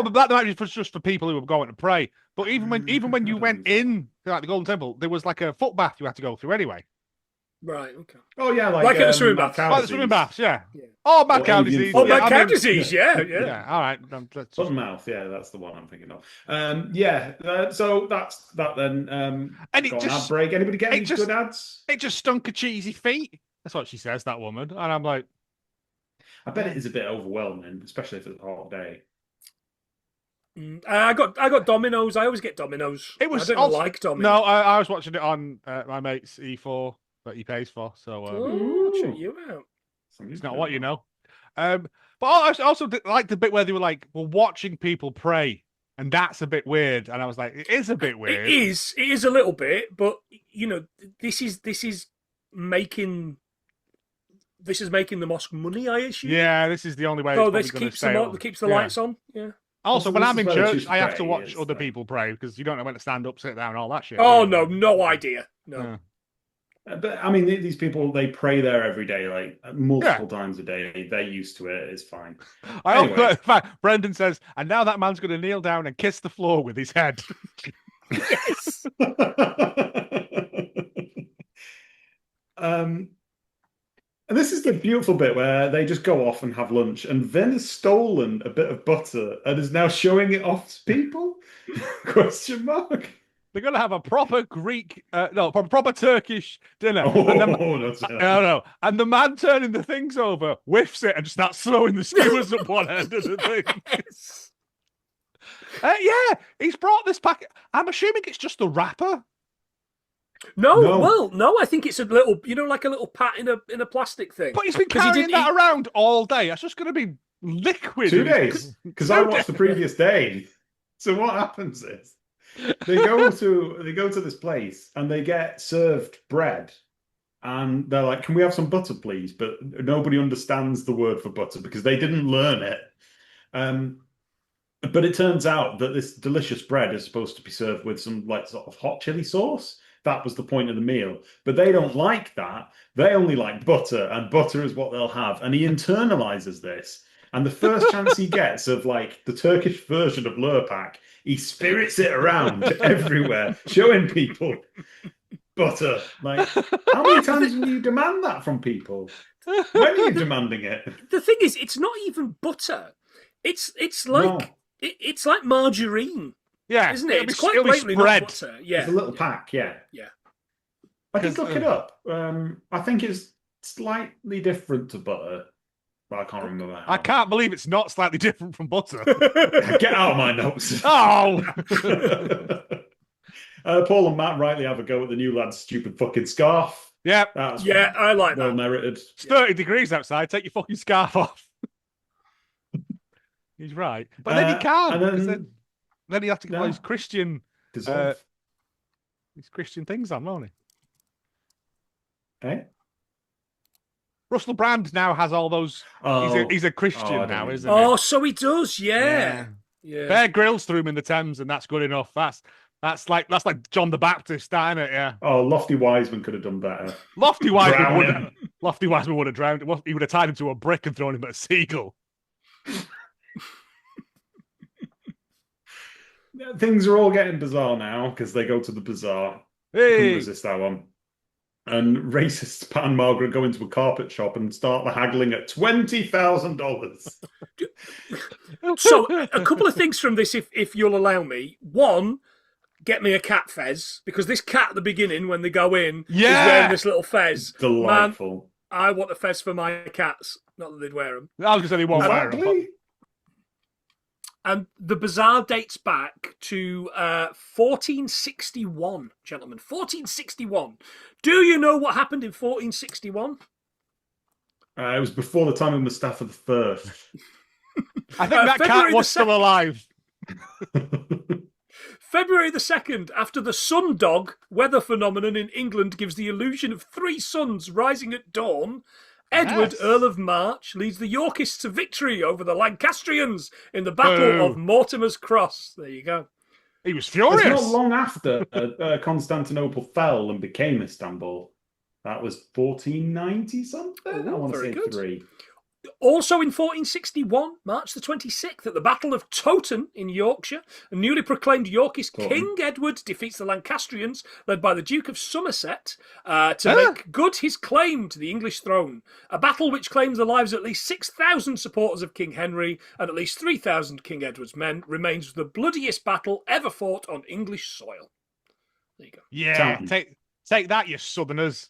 but that might be just for people who were going to pray. But even when you went in to like the Golden Temple, there was like a foot bath you had to go through anyway. Right, okay. Oh yeah, like at the swimming baths. Like the swimming baths, yeah. Oh, mad cow disease. Oh, mad cow disease, yeah. Yeah, all right. Bottom mouth, yeah, that's the one I'm thinking of. So that's that then. And it just ad break. Anybody get any good ads? It just stunk of cheesy feet. That's what she says, that woman. And I'm like, I bet it is a bit overwhelming, especially if it's a hot day. I got Domino's. I always get Domino's. I don't like Domino's. No, I was watching it on my mate's E4 that he pays for. So check you out. It's not what you know. But I also like the bit where they were like, we're watching people pray, and that's a bit weird. And I was like, it is a bit weird. It is a little bit, but this is making the mosque money, I assume. Yeah, this is the only way. Oh, this keeps the lights on. Yeah. Also, when I'm in church, I have to watch other people pray because you don't know when to stand up, sit down, all that shit. Oh no idea. No. Yeah. But I mean, these people, they pray there every day, like multiple times a day. They're used to it. It's fine. In fact, Brendan says, and now that man's going to kneel down and kiss the floor with his head. Yes. And this is the beautiful bit where they just go off and have lunch, and Vin has stolen a bit of butter and is now showing it off to people? Question mark. They're going to have a proper proper Turkish dinner. No. And the man turning the things over whiffs it and just starts throwing the skewers up one end of the thing. Yes. Yeah, he's brought this packet. I'm assuming it's just the wrapper. No, I think it's a little, like a little pat in a plastic thing. But he's been carrying that around all day. That's just going to be liquid. 2 days, because I watched the previous day. So what happens is they go to this place and they get served bread, and they're like, "Can we have some butter, please?" But nobody understands the word for butter because they didn't learn it. And But it turns out that this delicious bread is supposed to be served with some like sort of hot chili sauce. That was the point of the meal. But they don't like that. They only like butter, and butter is what they'll have. And he internalizes this. And the first chance he gets of like the Turkish version of Lurpak, he spirits it around everywhere, showing people butter. Like, how many times will you demand that from people? When are you demanding it? The thing is, it's not even butter. It's like it's like margarine. Yeah, isn't it? It's quite it'll be blatantly spread. not butter. Yeah, It's a little pack, yeah. Yeah. I did look it up. I think it's slightly different to butter, but I can't remember how. I can't believe it's not slightly different from butter. Get out of my notes. Oh! Paul and Matt rightly have a go at the new lad's stupid fucking scarf. Yeah. Yeah, I like well that. merited. It's 30 degrees outside. Take your fucking scarf off. He's right. But then he can't. And then he has to get all his Christian dissolve. these Christian things on, won't he? Eh? Russell Brand now has all those. He's a Christian now, isn't he? Oh, so he does, yeah. Bear Grylls threw him in the Thames, and that's good enough. That's like John the Baptist, isn't it? Yeah. Oh, Lofty Wiseman could have done better. Lofty Wiseman would have drowned. He would have tied him to a brick and thrown him at a seagull. Things are all getting bizarre now because they go to the bazaar. Hey. Couldn't resist that one. And racists Pat and Margaret go into a carpet shop and start the haggling at $20,000. So a couple of things from this, if you'll allow me. One, get me a cat fez, because this cat at the beginning when they go in is wearing this little fez. Delightful. Man, I want a fez for my cats. Not that they'd wear them. I was going to say they won't wear them. And the bazaar dates back to 1461, gentlemen. 1461. Do you know what happened in 1461? It was before the time of Mustafa I. I think that cat was still alive. February the 2nd, after the sun dog weather phenomenon in England gives the illusion of three suns rising at dawn, Edward, Earl of March, leads the Yorkists to victory over the Lancastrians in the Battle of Mortimer's Cross. There you go. He was furious. It's not long after Constantinople fell and became Istanbul. That was 1490 something. I want to say good. 3. Also in 1461, March the 26th, at the Battle of Towton in Yorkshire, a newly proclaimed Yorkist King Edward defeats the Lancastrians, led by the Duke of Somerset, to make good his claim to the English throne. A battle which claims the lives of at least 6,000 supporters of King Henry and at least 3,000 King Edward's men remains the bloodiest battle ever fought on English soil. There you go. Yeah, take that, you Southerners.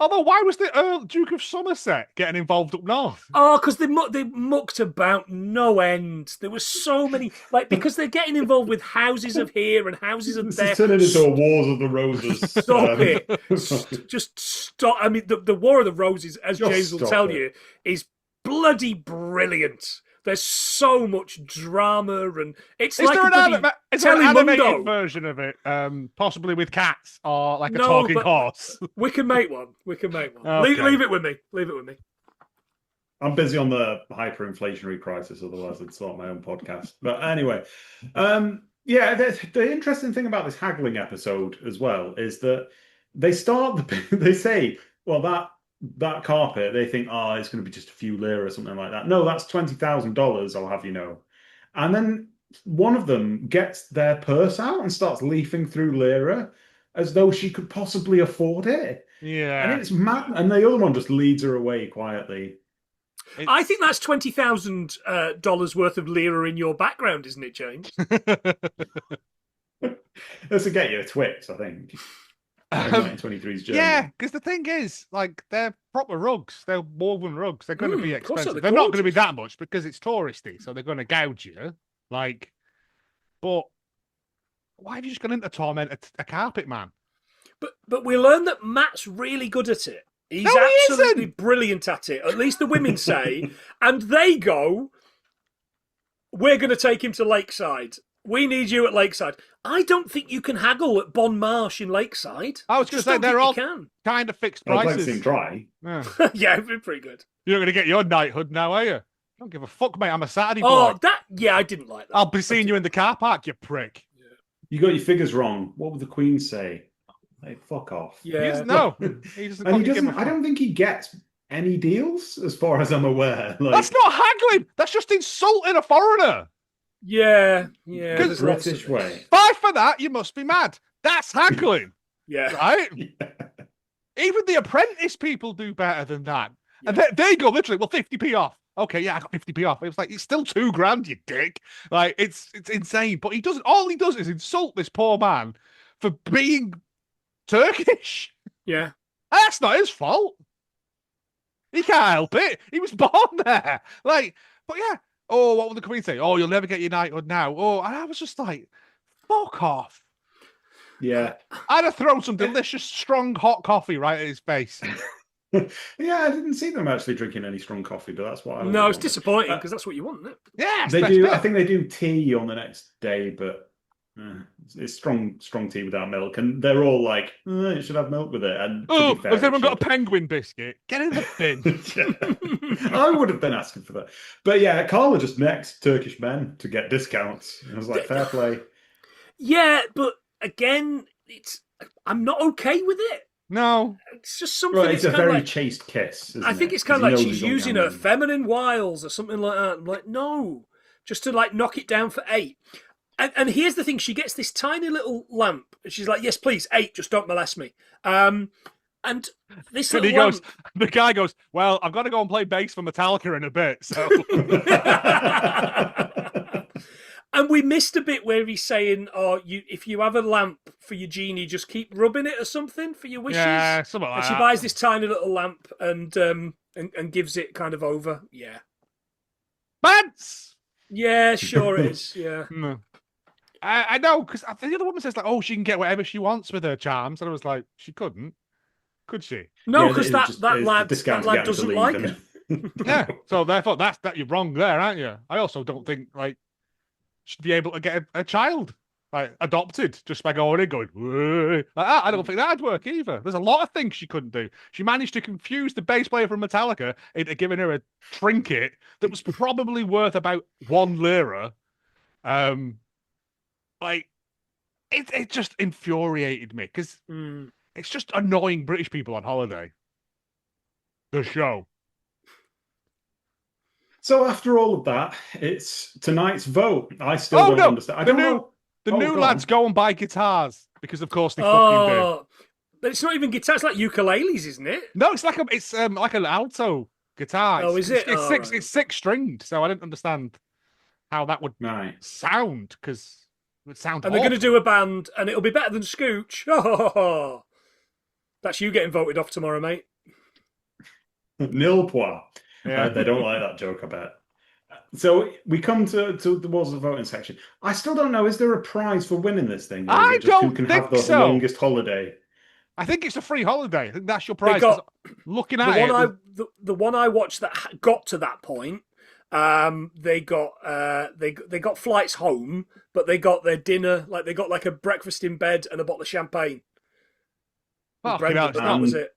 Although, why was the Duke of Somerset getting involved up north? Oh, because they mucked about no end. There were so many, because they're getting involved with houses of here and houses of there. It's turning into a Wars of the Roses. Stop it. Just stop. I mean, the War of the Roses, as James will tell you, is bloody brilliant. There's so much drama, and it's is like there an animated version of it, possibly with cats or like a talking horse? We can make one. Okay. Leave it with me. I'm busy on the hyperinflationary crisis, otherwise I'd start my own podcast. But anyway, the interesting thing about this haggling episode as well is that they say, well, that carpet, they think, it's going to be just a few lira or something like that. No, that's $20,000, I'll have you know. And then one of them gets their purse out and starts leafing through lira as though she could possibly afford it. Yeah. And it's mad. And the other one just leads her away quietly. I think that's $20,000 worth of lira in your background, isn't it, James? That's to get you a Twix, I think. 1923's journey. Yeah, because the thing is, they're proper rugs. They're woven rugs. They're going to be expensive. They're not going to be that much because it's touristy, so they're going to gouge you. But why have you just gone into torment a carpet man? But we learned that Matt's really good at it. He's absolutely brilliant at it. At least the women say, and they go, "We're going to take him to Lakeside. We need you at Lakeside." I don't think you can haggle at Bon Marsh in Lakeside. I was going to say they're all kind of fixed prices. I'd like to see him try. Yeah, yeah, it'd be pretty good. You're not going to get your knighthood now, are you? don't give a fuck, mate. I'm a Saturday Oh, boy. I didn't like that. I'll be seeing you in the car park, you prick. You got your figures wrong. What would the Queen say? Like, fuck off. Yeah. No, he doesn't. And he doesn't. I don't think he gets any deals, as far as I'm aware. Like, that's not haggling. That's just insulting a foreigner. Yeah. the British way. 5 for that, you must be mad. That's haggling. Yeah. Right? Yeah. Even the Apprentice people do better than that. Yeah. And they go literally, well, 50p off. Okay, yeah, I got 50p off. It was like, it's still $2,000, you dick. Like, it's insane. But all he does is insult this poor man for being Turkish. Yeah. That's not his fault. He can't help it. He was born there. Like, but yeah. Oh, what would the Queen say? Oh, you'll never get your knighthood now. Oh, and I was just like, fuck off. Yeah. I'd have thrown some delicious, strong, hot coffee right at his face. Yeah, I didn't see them actually drinking any strong coffee, but that's what I No, it's disappointing because that's what you want, isn't it? Yeah, they do. I think they do tea on the next day, but it's strong tea without milk, and they're all like, "You should have milk with it." And oh, has everyone got a penguin biscuit? Get in the bin. I would have been asking for that, but yeah, Carla just next Turkish men to get discounts. I was like, fair play. Yeah, but again, I'm not okay with it. No, it's just something. Right, it's a very chaste kiss. I think it's kind of like she's using her feminine wiles or something like that. I'm like, no, just to like knock it down for 8. And here's the thing: she gets this tiny little lamp, and she's like, "Yes, please, 8. Just don't molest me." And this little lamp... the guy goes, "Well, I've got to go and play bass for Metallica in a bit." So. And we missed a bit where he's saying, "Oh, if you have a lamp for your genie, just keep rubbing it or something for your wishes." Yeah, something like that. And she buys this tiny little lamp and gives it kind of over. Yeah, Bants. Yeah, sure it is. Yeah, I know because the other woman says like, "Oh, she can get whatever she wants with her charms," and I was like, "She couldn't, could she?" No, because that lad doesn't like her. Yeah, so therefore that you're wrong there, aren't you? I also don't think like she'd be able to get a child like adopted just by going in going like that. I don't think that'd work either. There's a lot of things she couldn't do. She managed to confuse the bass player from Metallica into giving her a trinket that was probably worth about 1 lira. Like it just infuriated me because it's just annoying British people on holiday. The show. So after all of that, it's tonight's vote. I still don't understand. I don't know. The new lads go and buy guitars because, of course, they fucking do. But it's not even guitars; it's like ukuleles, isn't it? No, it's like an alto guitar. Oh, is it? It's 6 stringed. So I didn't understand how that would sound because it would sound. And they're going to do a band, and it'll be better than Scooch. Oh, that's you getting voted off tomorrow, mate. Nil point. Yeah. They don't like that joke, I bet. So we come towards the voting section. I still don't know. Is there a prize for winning this thing? Or is it just who can have the longest holiday? I think it's a free holiday. I think that's your prize. Looking at the one I watched that got to that point, they got flights home, but they got their dinner. Like they got like a breakfast in bed and a bottle of champagne. That was it.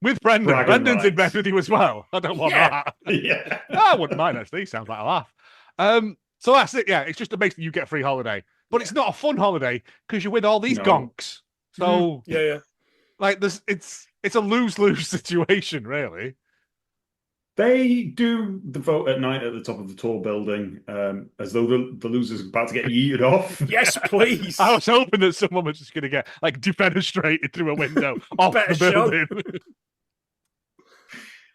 With Brendan. Brendan's in bed with you as well. I don't want that. Yeah. I wouldn't mind, actually. Sounds like a laugh. So that's it. Yeah, it's just amazing you get a free holiday. But it's not a fun holiday because you're with all these gonks. So, yeah. Like, it's a lose-lose situation, really. They do the vote at night at the top of the tall building, as though the loser's about to get yeeted off. Yes, please. I was hoping that someone was just going to get, like, defenestrated through a window off the building.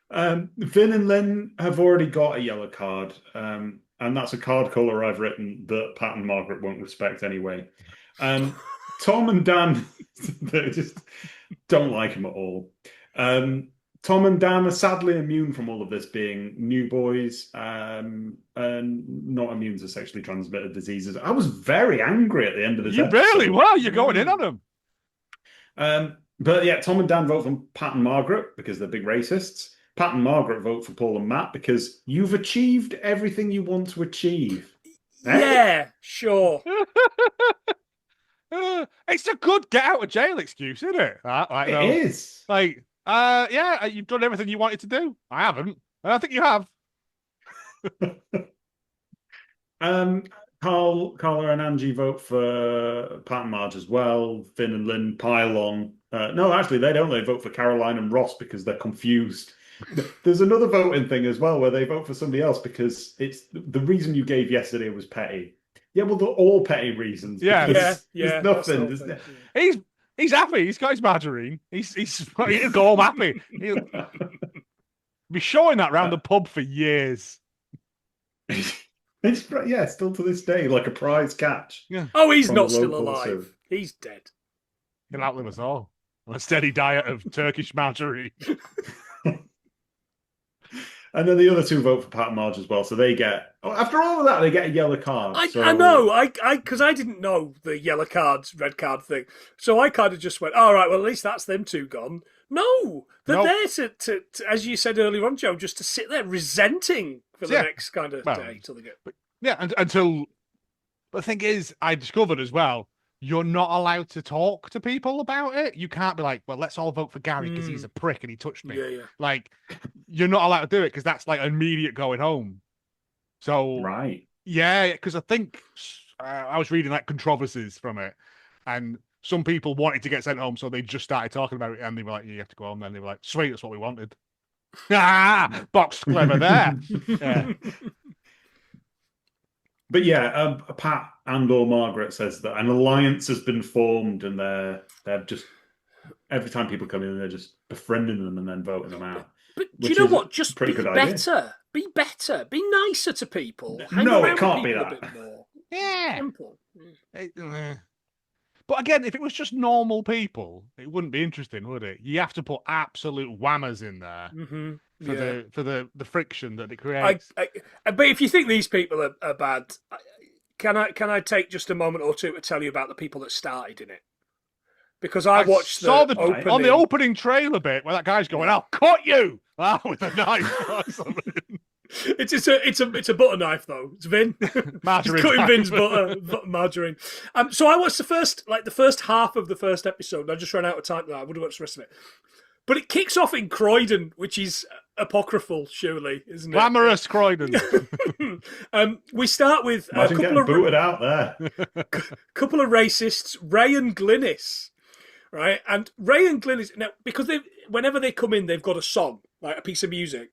Vin and Lynn have already got a yellow card, and that's a card colour I've written that Pat and Margaret won't respect anyway. Tom and Dan, they just don't like him at all. Tom and Dan are sadly immune from all of this, being new boys and not immune to sexually transmitted diseases. I was very angry at the end of this episode. Really? Well, you're going in on them. But yeah, Tom and Dan vote for Pat and Margaret because they're big racists. Pat and Margaret vote for Paul and Matt because you've achieved everything you want to achieve. Yeah, sure. It's a good get out of jail excuse, isn't it? It is. Like, yeah, you've done everything you wanted to do. I haven't. I think you have. Carla and Angie vote for Pat and Marge as well. Finn and Lynn pile on. No, actually, they don't. They vote for Caroline and Ross because they're confused. There's another voting thing as well where they vote for somebody else because it's the reason you gave yesterday was petty. Yeah, well, they're all petty reasons. Yeah. There's nothing. He's happy. He's got his margarine. He'll go home happy. He'll be showing that around the pub for years. It's still to this day like a prize catch. Yeah. Oh, he's not still alive. He's dead. He'll outlive us all on a steady diet of Turkish margarine. And then the other two vote for Pat and Marge as well. So they get, after all of that, they get a yellow card. I know, because I didn't know the yellow cards, red card thing. So I kind of just went, all right, well, at least that's them two gone. No, they're there to, as you said earlier on, Joe, just to sit there resenting for the next kind of day till they get. Until. But the thing is, I discovered as well, you're not allowed to talk to people about it. You can't be like, well, let's all vote for Gary because he's a prick and he touched me. Yeah. Like, you're not allowed to do it because that's like immediate going home. So, right. Yeah, because I think I was reading like controversies from it, and some people wanted to get sent home, so they just started talking about it, and they were like, you have to go home. Then they were like, sweet, that's what we wanted. Box clever there. Yeah. But yeah, Pat and/or Margaret says that an alliance has been formed, and they're just every time people come in, they're just befriending them and then voting them out. But do you know what? Just be better. Be better. Be nicer to people. No, it can't be that. A bit more. Yeah. Simple. But again, if it was just normal people, it wouldn't be interesting, would it? You have to put absolute whammers in there for the friction that it creates. But if you think these people are bad, can I take just a moment or two to tell you about the people that started in it? Because I watched on the opening trailer bit where that guy's going, "I'll cut you!" with a knife or something. It's a butter knife though. It's Vin. Margarine. He's cutting Vin's butter margarine. So I watched the first half of the first episode. I just ran out of time. I would have watched the rest of it. But it kicks off in Croydon, which is apocryphal, surely, isn't it? Glamorous Croydon. We start with a couple of booted out there. Couple of racists, Ray and Glynis. Right, and Ray and Glynis now because whenever they come in, they've got a song, like a piece of music.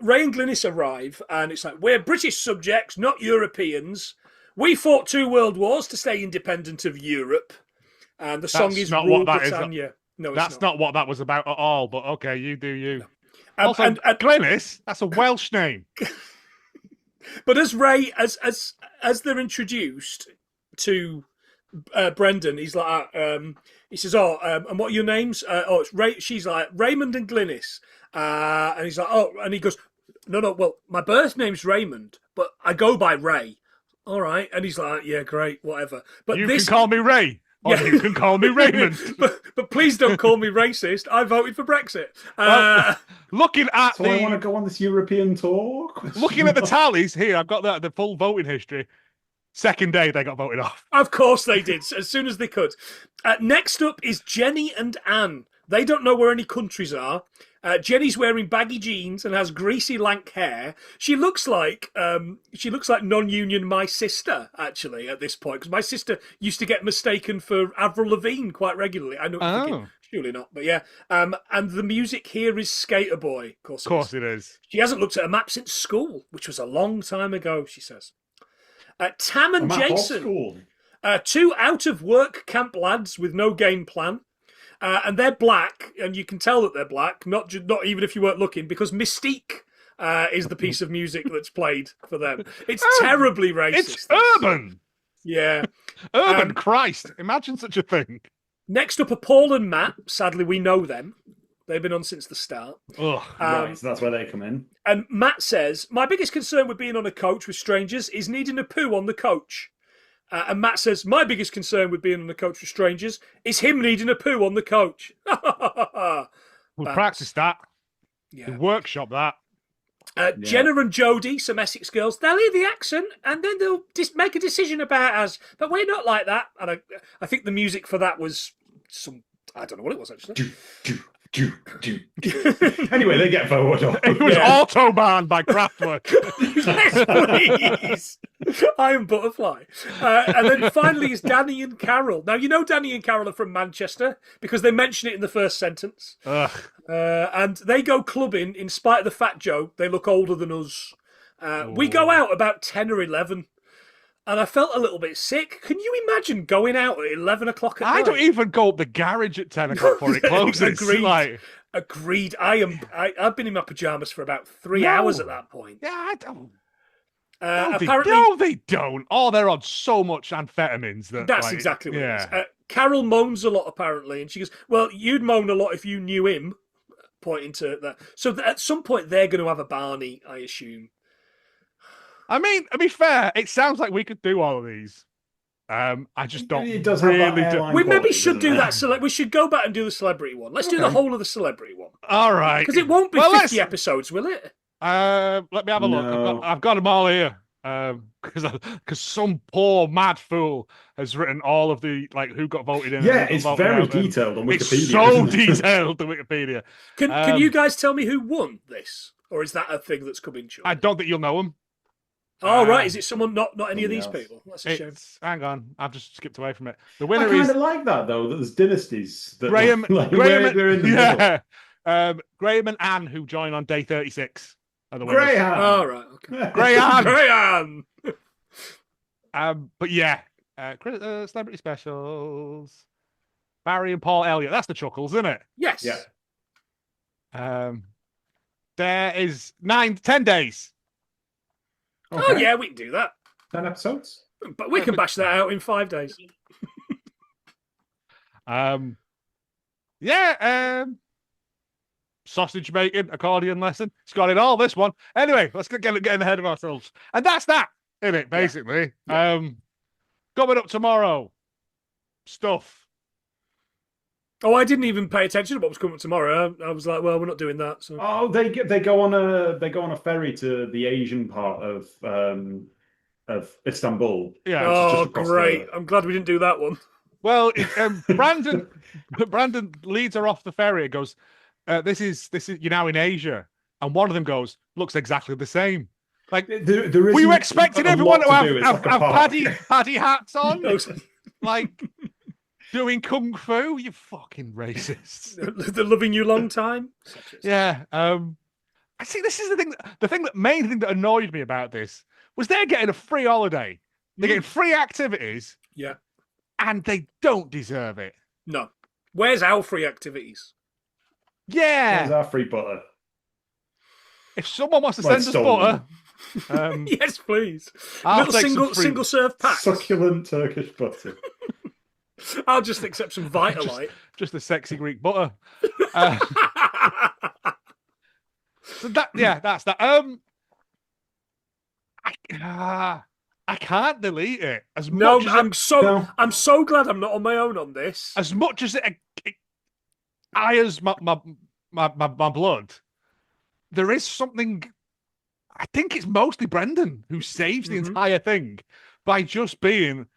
Ray and Glynis arrive, and it's like, we're British subjects, not Europeans. We fought 2 world wars to stay independent of Europe, and the song is Rule Britannia. No, that's not what that was about at all. But okay, you do you. No. Also, Glynis, that's a Welsh name. But as Ray, as they're introduced to Brendan, he's like, he says, and what are your names? It's Ray. She's like, Raymond and Glynis. And he's like, and he goes, no, well, my birth name's Raymond, but I go by Ray. All right. And he's like, yeah, great, whatever. But you can call me Ray. Or you can call me Raymond. but please don't call me racist. I voted for Brexit. Looking at I want to go on this European tour. Looking at the tallies here, I've got the full voting history. Second day, they got voted off. Of course they did, as soon as they could. Next up is Jenny and Anne. They don't know where any countries are. Jenny's wearing baggy jeans and has greasy, lank hair. She looks like non-union my sister, actually, at this point, because my sister used to get mistaken for Avril Lavigne quite regularly. I know, thinking, surely not, but yeah. And the music here is Skater Boy. Of course it is. She hasn't looked at a map since school, which was a long time ago, she says. Tam and Jason, 2 out-of-work camp lads with no game plan. And they're black, and you can tell that they're black, not even if you weren't looking, because Mystique is the piece of music that's played for them. It's terribly racist. It's urban. Yeah. Urban, Christ. Imagine such a thing. Next up are Paul and Matt. Sadly, we know them. They've been on since the start. Right, so that's where they come in. And Matt says, my biggest concern with being on a coach with strangers is needing a poo on the coach. And Matt says, my biggest concern with being on the coach with strangers is him needing a poo on the coach. We'll practice that. Yeah. We'll workshop that. Jenna and Jodie, some Essex girls, they'll hear the accent and then they'll just make a decision about us. But we're not like that. And I think the music for that was I don't know what it was, actually. Anyway, they get forward. It was autobahn by Kraftwerk. Yes, please. I am Butterfly. And then finally is Danny and Carol. Now, you know Danny and Carol are from Manchester because they mention it in the first sentence. And they go clubbing in spite of the fat joke. They look older than us. We go out about 10 or 11. And I felt a little bit sick. Can you imagine going out at 11 o'clock at night? I don't even go up the garage at 10 o'clock before it closes. Agreed. I've been in my pajamas for about 3 hours at that point. Yeah, I don't. Apparently, no, they don't. Oh, they're on so much amphetamines. That's exactly what it is. Carol moans a lot, apparently. And she goes, well, you'd moan a lot if you knew him, pointing to that. So at some point, they're going to have a Barney, I assume. I mean, to be fair, it sounds like we could do all of these. I just don't. It does have that airline we maybe quality, should do doesn't it? that. We should go back and do the celebrity one. Let's do the whole of the celebrity one. All right. Because it won't be 50 episodes, will it? Let me have a look. I've got them all here. Because some poor mad fool has written all of the who got voted in. Yeah, it's very detailed on Wikipedia. It's so detailed on Wikipedia. Can you guys tell me who won this, or is that a thing that's coming true? I don't think you'll know them. Oh, right. Is it someone, not any of these people? That's a shame. Hang on. I've just skipped away from it. The winner I kind of like that, though, that there's dynasties. That Graham, they're in the middle. Graham and Anne, who join on day 36. Are the winners. Graham. Oh, right. Okay. Graham. Graham. But yeah, celebrity specials. Barry and Paul Elliott. That's the Chuckles, isn't it? Yes. Yeah. There is 10 days. Okay. Oh, yeah, we can do that. 10 episodes. But we can bash that out in 5 days. Sausage making, accordion lesson. It's got it all, this one. Anyway, let's get getting ahead of ourselves. And that's that, isn't it, basically? Yeah. Coming up tomorrow. Stuff. Oh, I didn't even pay attention to what was coming up tomorrow. I was like, well, we're not doing that. So. Oh, they go on a ferry to the Asian part of Istanbul. Yeah. Oh, great! I'm glad we didn't do that one. Well, Brandon leads her off the ferry and goes, "This is you're now in Asia," and one of them goes, "Looks exactly the same." Like, were you expecting everyone to have paddy hats on? Like. Doing kung fu, you fucking racists. They're loving you long time. Yeah. I see. This is the main thing that annoyed me about this was they're getting a free holiday. They're getting free activities. Yeah. And they don't deserve it. No. Where's our free activities? Yeah. Where's our free butter? If someone wants to send us butter. Yes, please. I'll Little single serve pack. Succulent Turkish butter. I'll just accept some Vitalite. Just the sexy Greek butter. So that's that. I can't delete it. I'm so glad I'm not on my own on this. As much as it ires my blood, there is something. I think it's mostly Brendan who saves the entire thing by just being an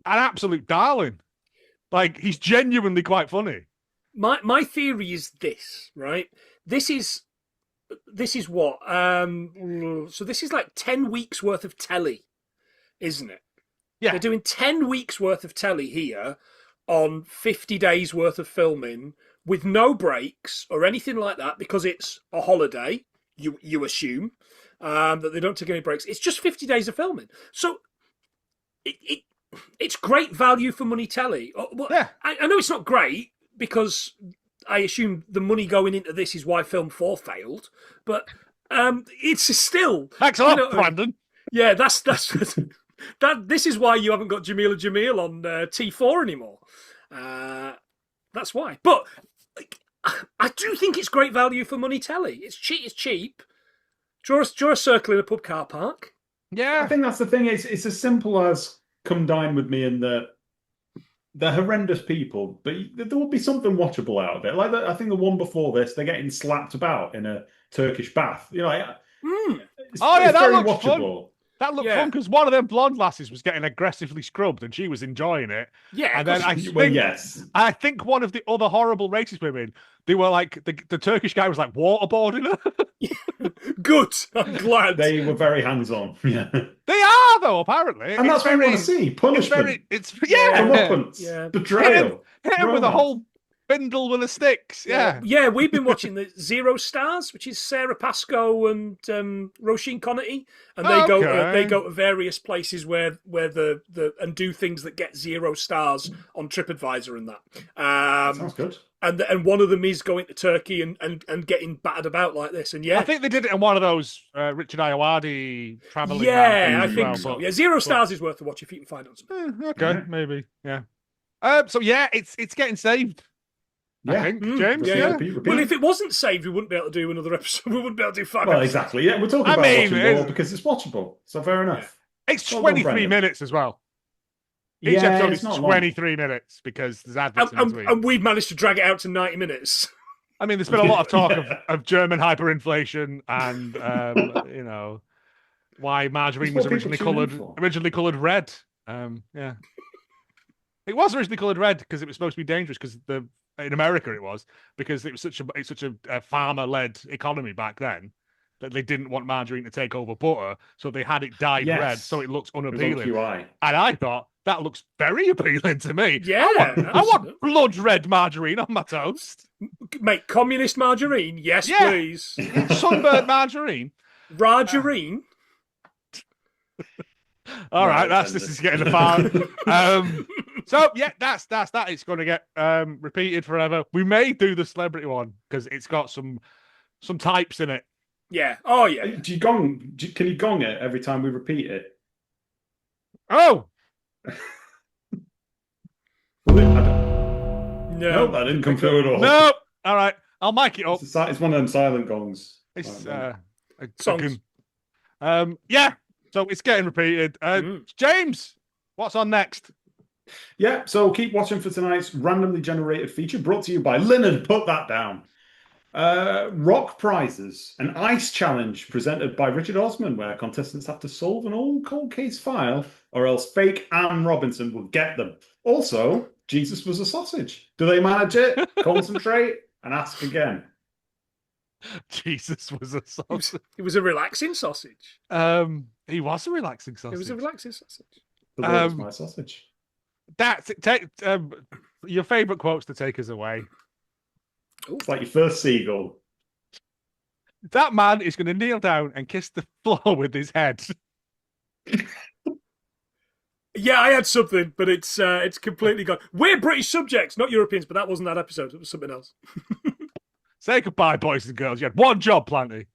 absolute darling. Like, he's genuinely quite funny. My theory is this, right? This is what? So this is like 10 weeks worth of telly, isn't it? Yeah. They're doing 10 weeks worth of telly here on 50 days worth of filming with no breaks or anything like that because it's a holiday, you assume, that they don't take any breaks. It's just 50 days of filming. So it's great value for money telly. Yeah. I know it's not great because I assume the money going into this is why Film 4 failed, but it's still... Thanks a lot, Brandon. Yeah, that's this is why you haven't got Jamila Jamil on T4 anymore. That's why. But I do think it's great value for money telly. It's cheap. Draw a circle in a pub car park. Yeah. I think that's the thing. It's as simple as come dine with me and they're horrendous people, but there will be something watchable out of it. Like I think the one before this, they're getting slapped about in a Turkish bath. You know, it's that very looks watchable. That looked fun because one of them blonde lasses was getting aggressively scrubbed and she was enjoying it. Yeah. And then I think one of the other horrible racist women, they were like, the Turkish guy was like waterboarding her. Good. I'm glad. They were very hands-on. Yeah. They are, though, apparently. And that's what we want to see. Punishment. Betrayal. Hit him with a whole bindle with the sticks. Yeah. Yeah, we've been watching the Zero Stars, which is Sarah Pascoe and Roisin Connerty, and they go to various places where and do things that get 0 stars on TripAdvisor and that. Sounds good. And one of them is going to Turkey and getting battered about like this. And I think they did it in one of those Richard Ayoade traveling. Yeah, I think so. Yeah, 0 stars is worth a watch if you can find it on something. Okay, maybe. Yeah. So yeah, it's getting saved. Yeah. I think, James. Repeat. Well, if it wasn't saved, we wouldn't be able to do another episode. We wouldn't be able to do 5 Well, episodes. exactly. Yeah, we're talking about watching more because it's watchable. So fair enough. Yeah. It's 23 minutes as well. Each episode is 23 minutes because there's adverts in between. And we've managed to drag it out to 90 minutes. I mean, there's been a lot of talk of German hyperinflation and, why margarine was originally coloured red. Yeah. It was originally coloured red because it was supposed to be dangerous because in America it was because it was such a farmer-led economy back then that they didn't want margarine to take over butter, so they had it dyed red so it looks unappealing. And I thought that looks very appealing to me. Yeah, I want blood red margarine on my toast. Mate, communist margarine? Yes, please. Sunburnt margarine. Margarine. All right, this is getting far. So yeah, that's that. It's going to get repeated forever. We may do the celebrity one because it's got some types in it. Yeah. Oh yeah. Can you gong it every time we repeat it? Oh. No, that didn't come through at all. No. All right, I'll mic it up. It's one of them silent gongs. It's songs. Yeah. So it's getting repeated. James, what's on next? Yeah, so keep watching for tonight's randomly generated feature brought to you by Leonard. Put that down. Rock prizes, an ice challenge presented by Richard Osman, where contestants have to solve an old cold case file, or else fake Anne Robinson will get them. Also, Jesus was a sausage. Do they manage it? Concentrate and ask again. Jesus was a sausage. It was a relaxing sausage. He was a relaxing sausage. It was a relaxing sausage. The world's my sausage. That's it. Take your favourite quotes to take us away. It's like your first seagull. That man is going to kneel down and kiss the floor with his head. Yeah, I had something, but it's completely gone. We're British subjects, not Europeans, but that wasn't that episode. It was something else. Say goodbye, boys and girls. You had one job, Planty.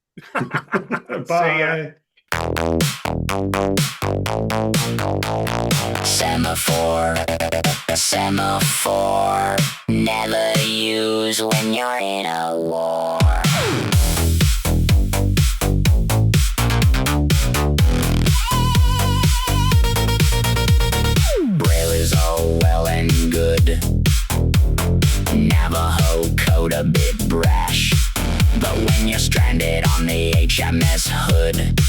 Bye. Semaphore, never use when you're in a war. Braille is all well and good. Navajo code a bit brash, but when you're stranded on the HMS Hood,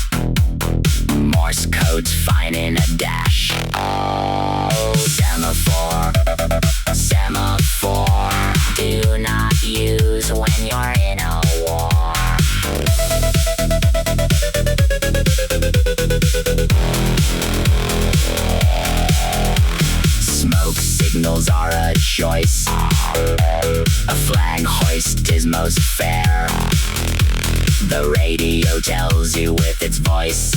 Morse code's fine in a dash. Oh, semaphore, do not use when you're in a war. Smoke signals are a choice. A flag hoist is most fair. The radio tells you with its voice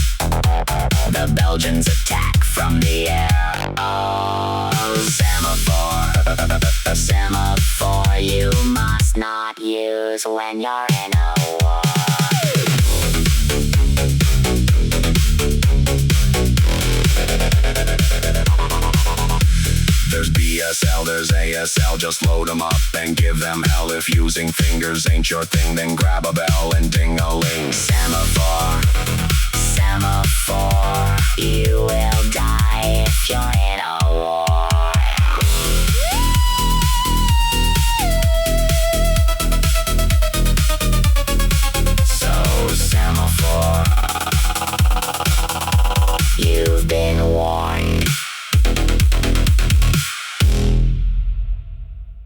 the Belgians attack from the air. Oh, semaphore, you must not use when you're in a war. There's BSL, there's ASL, just load them up and give them hell. If using fingers ain't your thing, then grab a bell and ding-a-ling. Semaphore, you will die if you're in a